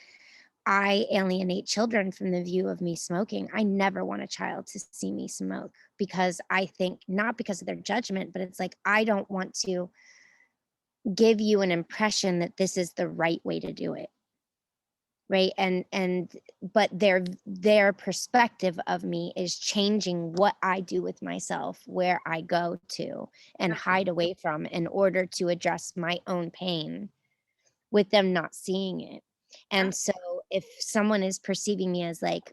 I alienate children from the view of me smoking. I never want a child to see me smoke, because I think, not because of their judgment, but it's like, I don't want to give you an impression that this is the right way to do it. Right. And but their perspective of me is changing what I do with myself, where I go to and Yeah. hide away from, in order to address my own pain, with them not seeing it. Yeah. And so if someone is perceiving me as like,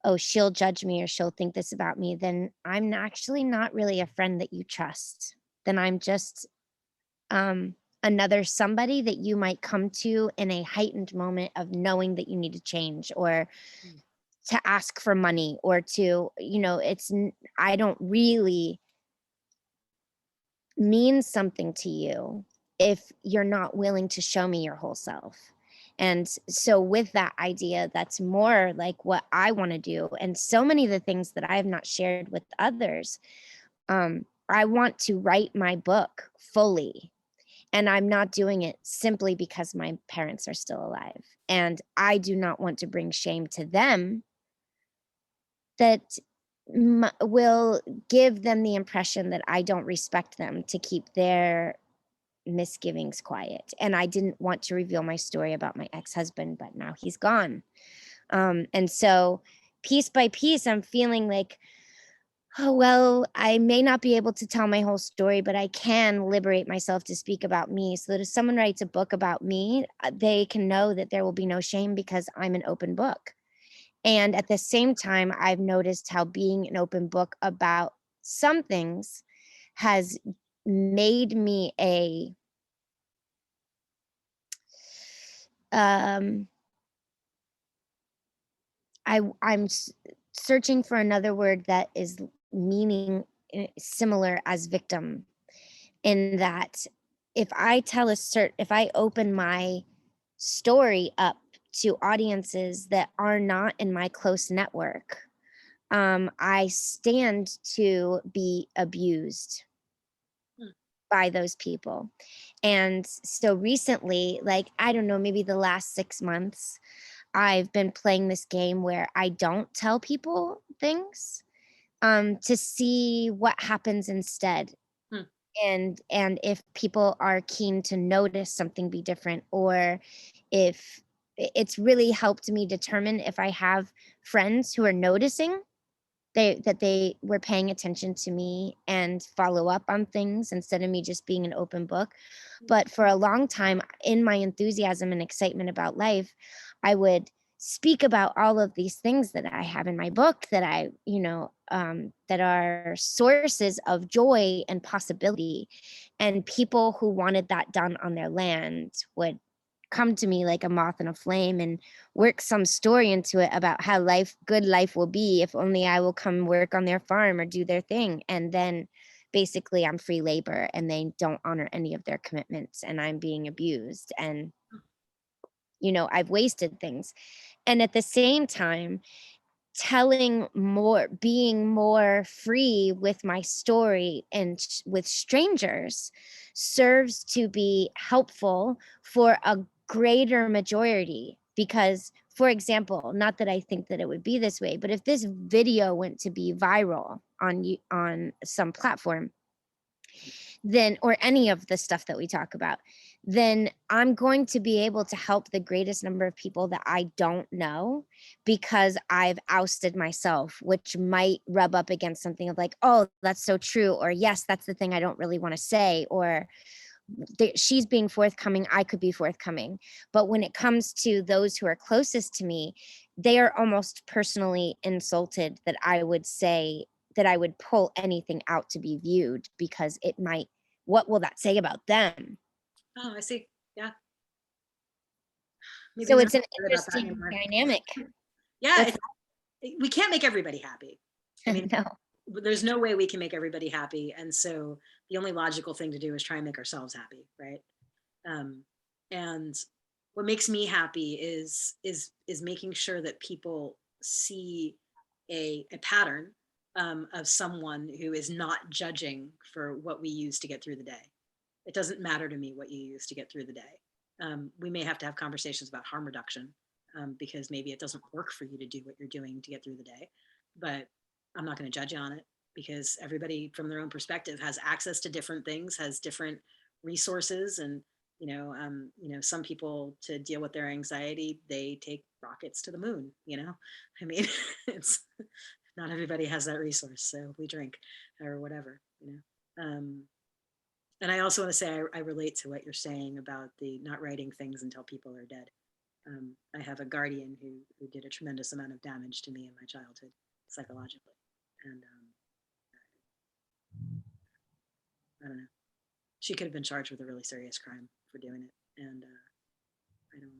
oh, she'll judge me or she'll think this about me, then I'm actually not really a friend that you trust. Then I'm just another somebody that you might come to in a heightened moment of knowing that you need to change, or Mm. to ask for money, or to, I don't really mean something to you if you're not willing to show me your whole self. And so with that idea, that's more like what I want to do. And so many of the things that I have not shared with others, I want to write my book fully. And I'm not doing it simply because my parents are still alive. And I do not want to bring shame to them that will give them the impression that I don't respect them, to keep their misgivings quiet. And I didn't want to reveal my story about my ex-husband, but now he's gone. And so piece by piece, I'm feeling like, oh, well, I may not be able to tell my whole story, but I can liberate myself to speak about me, so that if someone writes a book about me, they can know that there will be no shame, because I'm an open book. And at the same time, I've noticed how being an open book about some things has made me um I'm searching for another word that is meaning similar as victim, in that if I open my story up to audiences that are not in my close network, I stand to be abused Mm. by those people. And so recently, like, I don't know, maybe the last 6 months, I've been playing this game where I don't tell people things, to see what happens instead. Mm. And if people are keen to notice something be different, or if it's really helped me determine if I have friends who are noticing that they were paying attention to me and follow up on things, instead of me just being an open book. But for a long time, in my enthusiasm and excitement about life, I would speak about all of these things that I have in my book, that that are sources of joy and possibility. And people who wanted that done on their land would come to me like a moth in a flame, and work some story into it about how good life will be if only I will come work on their farm or do their thing. And then basically I'm free labor, and they don't honor any of their commitments, and I'm being abused, and I've wasted things. And at the same time, being more free with my story and with strangers, serves to be helpful for a greater majority. Because, for example, not that I think that it would be this way, but if this video went to be viral on some platform, then, or any of the stuff that we talk about, then I'm going to be able to help the greatest number of people that I don't know, because I've ousted myself, which might rub up against something of like, oh, that's so true, or yes, that's the thing I don't really want to say, or she's being forthcoming, I could be forthcoming. But when it comes to those who are closest to me, they are almost personally insulted that I would say, that I would pull anything out to be viewed, because what will that say about them? Oh, I see. Yeah. Maybe So not it's an worry about that interesting anymore. dynamic. Yeah. What's It's, we can't make everybody happy. I mean, No. there's no way we can make everybody happy. And so the only logical thing to do is try and make ourselves happy, right? Um, and what makes me happy is making sure that people see a pattern of someone who is not judging for what we use to get through the day. It doesn't matter to me what you use to get through the day. We may have to have conversations about harm reduction because maybe it doesn't work for you to do what you're doing to get through the day, but I'm not going to judge you on it because everybody from their own perspective has access to different things, has different resources, and some people to deal with their anxiety, they take rockets to the moon. I mean, it's not everybody has that resource, so we drink or whatever. And I also want to say I relate to what you're saying about the not writing things until people are dead. I have a guardian who did a tremendous amount of damage to me in my childhood psychologically, and I don't know. She could have been charged with a really serious crime for doing it, and I don't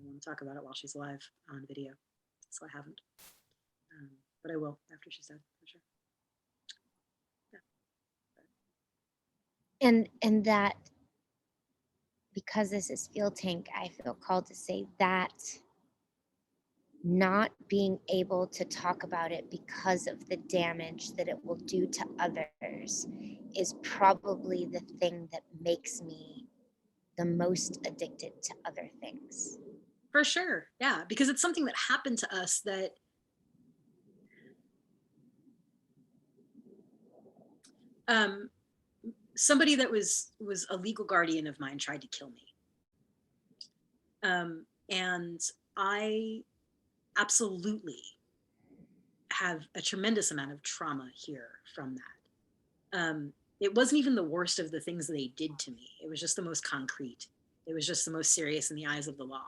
want to talk about it while she's alive on video, so I haven't. But I will after she's dead for sure. And that, because this is Fuel Tank, I feel called to say that not being able to talk about it because of the damage that it will do to others is probably the thing that makes me the most addicted to other things. For sure, yeah, because it's something that happened to us that somebody that was a legal guardian of mine tried to kill me, and I absolutely have a tremendous amount of trauma here from that. It wasn't even the worst of the things that they did to me. It was just the most concrete. It was just the most serious in the eyes of the law.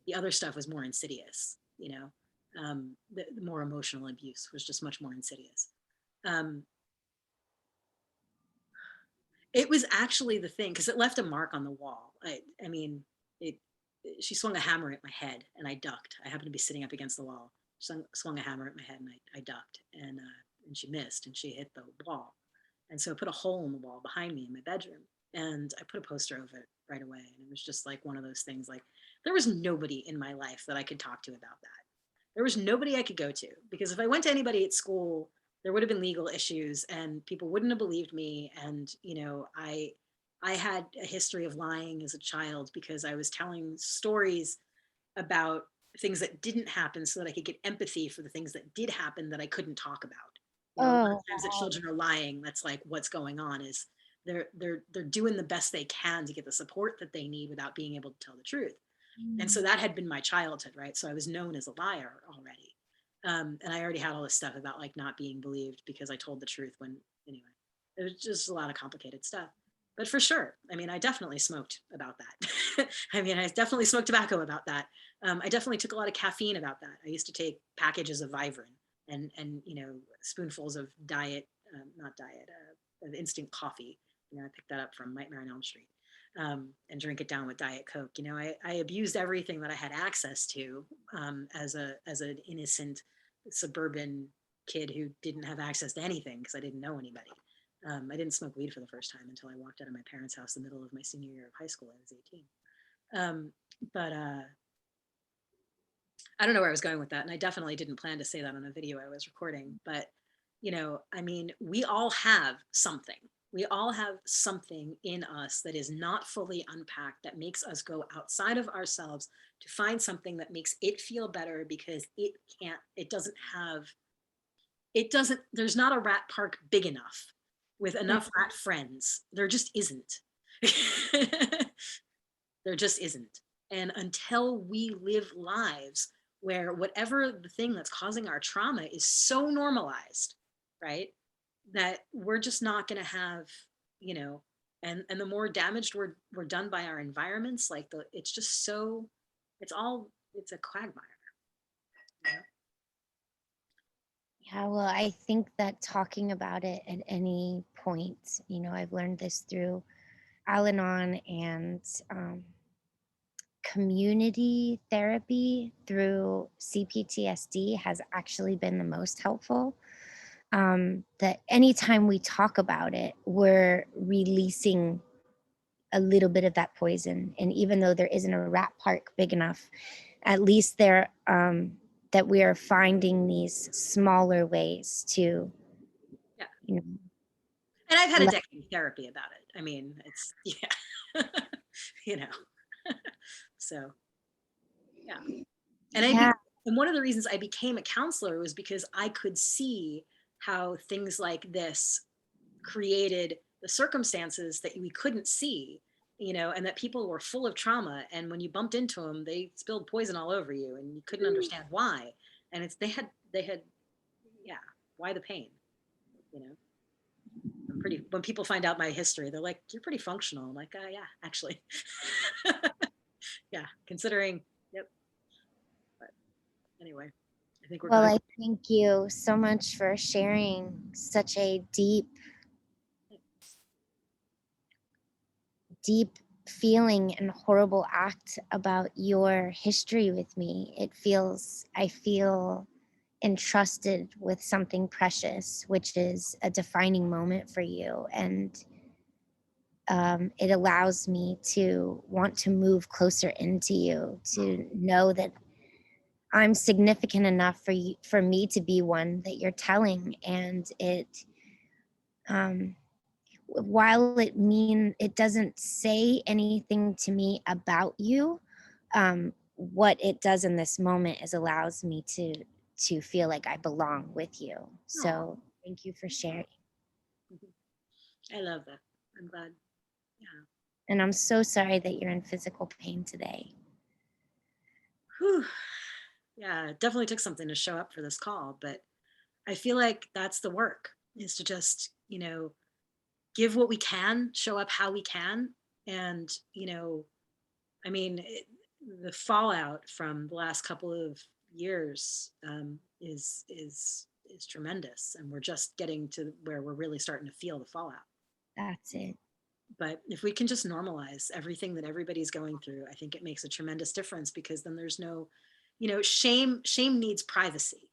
The other stuff was more insidious, the more emotional abuse was just much more insidious. Um, it was actually the thing because it left a mark on the wall. I mean, it. She swung a hammer at my head and I ducked. I happened to be sitting up against the wall. Swung a hammer at my head and I ducked, and she missed and she hit the wall. And so I put a hole in the wall behind me in my bedroom and I put a poster over it right away. And it was just like one of those things, like there was nobody in my life that I could talk to about that. There was nobody I could go to because if I went to anybody at school, there would have been legal issues and people wouldn't have believed me. And, I had a history of lying as a child because I was telling stories about things that didn't happen so that I could get empathy for the things that did happen that I couldn't talk about. A lot of Oh, times that children are lying, that's like what's going on is they're doing the best they can to get the support that they need without being able to tell the truth. And so that had been my childhood, right? So I was known as a liar already. And I already had all this stuff about like not being believed because I told the truth when, anyway, it was just a lot of complicated stuff. But for sure, I mean, I definitely smoked about that. I mean, I definitely smoked tobacco about that. I definitely took a lot of caffeine about that. I used to take packages of Vivarin and spoonfuls of diet, not diet, of instant coffee. I picked that up from Nightmare on Elm Street. And drink it down with Diet Coke. I abused everything that I had access to as an innocent suburban kid who didn't have access to anything because I didn't know anybody. I didn't smoke weed for the first time until I walked out of my parents' house in the middle of my senior year of high school. I was 18. But I don't know where I was going with that. And I definitely didn't plan to say that on a video I was recording. But, I mean, we all have something. We all have something in us that is not fully unpacked that makes us go outside of ourselves to find something that makes it feel better because there's not a rat park big enough with enough rat friends. There just isn't. There just isn't. And until we live lives where whatever the thing that's causing our trauma is so normalized, right? That we're just not going to have, and the more damaged we're done by our environments, like it's just so, it's a quagmire. You know? yeah. Well, I think that talking about it at any point, I've learned this through Al Anon and community therapy through CPTSD has actually been the most helpful. That anytime we talk about it, we're releasing a little bit of that poison. And even though there isn't a rat park big enough, at least there that we are finding these smaller ways to, Yeah. you know, And I've had a let, decade of therapy about it. I mean, it's, yeah, you know, so yeah. And yeah, and one of the reasons I became a counselor was because I could see how things like this created the circumstances that we couldn't see, and that people were full of trauma. And when you bumped into them, they spilled poison all over you and you couldn't understand why. And they had, yeah, why the pain, you know? When people find out my history, they're like, you're pretty functional. I'm like, yeah, actually. Yeah, considering, yep. But anyway, I think we're well, going. I thank you so much for sharing such a deep feeling and horrible act about your history with me. I feel entrusted with something precious, which is a defining moment for you. And it allows me to want to move closer into you, to know that I'm significant enough for me to be one that you're telling. And um, while it doesn't say anything to me about you, what it does in this moment is allows me to feel like I belong with you. Aw. So thank you for sharing. I love that. I'm glad. Yeah. And I'm so sorry that you're in physical pain today. Whew. Yeah, it definitely took something to show up for this call, but I feel like that's the work, is to just, give what we can, show up how we can. And, I mean, the fallout from the last couple of years is tremendous, and we're just getting to where we're really starting to feel the fallout. That's it. But if we can just normalize everything that everybody's going through, I think it makes a tremendous difference, because then there's no, shame needs privacy.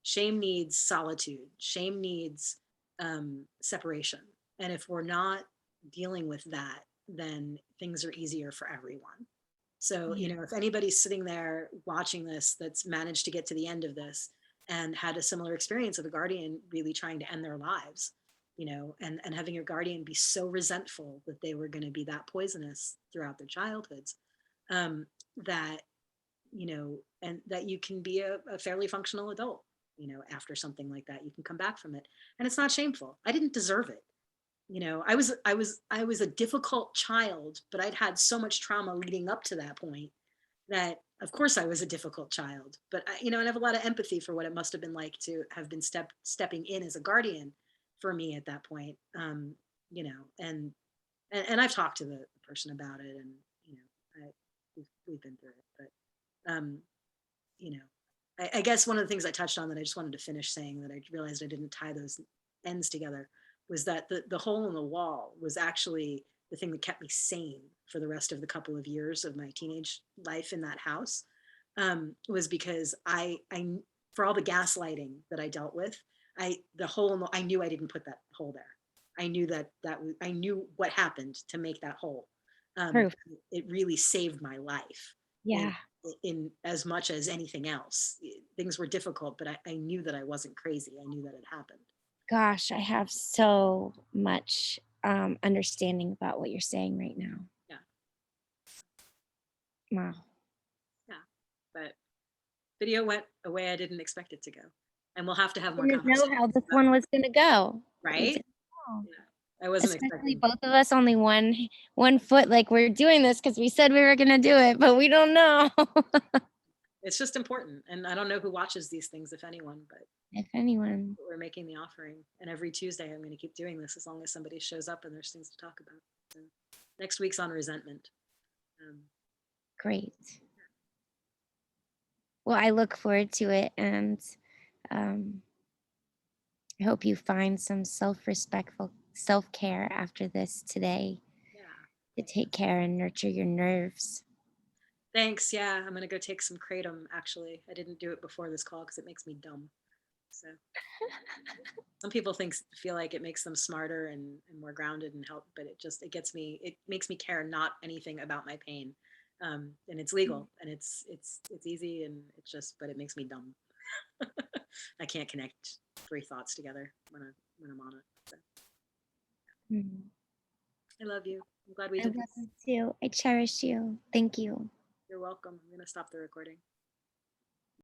Shame needs solitude. Shame needs separation. And if we're not dealing with that, then things are easier for everyone. So, Yeah. if anybody's sitting there watching this that's managed to get to the end of this and had a similar experience of a guardian really trying to end their lives, and having your guardian be so resentful that they were going to be that poisonous throughout their childhoods, that, and that you can be a fairly functional adult, after something like that. You can come back from it. And it's not shameful. I didn't deserve it. I was a difficult child, but I'd had so much trauma leading up to that point that of course I was a difficult child. But and I have a lot of empathy for what it must have been like to have been stepping in as a guardian for me at that point. You know, and I've talked to the person about it, and we've been through it. But you know, I guess one of the things I touched on that I just wanted to finish saying, that I realized I didn't tie those ends together, was that the hole in the wall was actually the thing that kept me sane for the rest of the couple of years of my teenage life in that house. Was because I for all the gaslighting that I dealt with, the hole in the, I knew I didn't put that hole there. I knew I knew what happened to make that hole. Um, Proof. it really saved my life. And Yeah. in as much as anything else, things were difficult, but I knew that I wasn't crazy. I knew that it happened. Gosh, I have so much understanding about what you're saying right now. Yeah. Wow. Yeah. But video went a way I didn't expect it to go. And we'll have to have more Didn't know conversations how this about one was gonna go. it, We right? didn't know. Yeah. I wasn't Especially expecting. both of us only one foot, like we're doing this because we said we were gonna do it, but we don't know. It's just important. And I don't know who watches these things, if anyone, but If anyone. we're making the offering. And every Tuesday I'm going to keep doing this as long as somebody shows up and there's things to talk about. So next week's on resentment. Um, Great. Well, I look forward to it, and um, I hope you find some self-respectful self-care after this today yeah. to take care and nurture your nerves. Thanks. Yeah, I'm gonna go take some kratom. Actually, I didn't do it before this call because it makes me dumb. So some people feel like it makes them smarter and more grounded and help, but it makes me care not anything about my pain. And it's legal and it's easy and but it makes me dumb. I can't connect three thoughts together when I'm on it. So Mm. I love you. I'm glad we I did love this. you too. I cherish you. Thank you. You're welcome. I'm gonna stop the recording.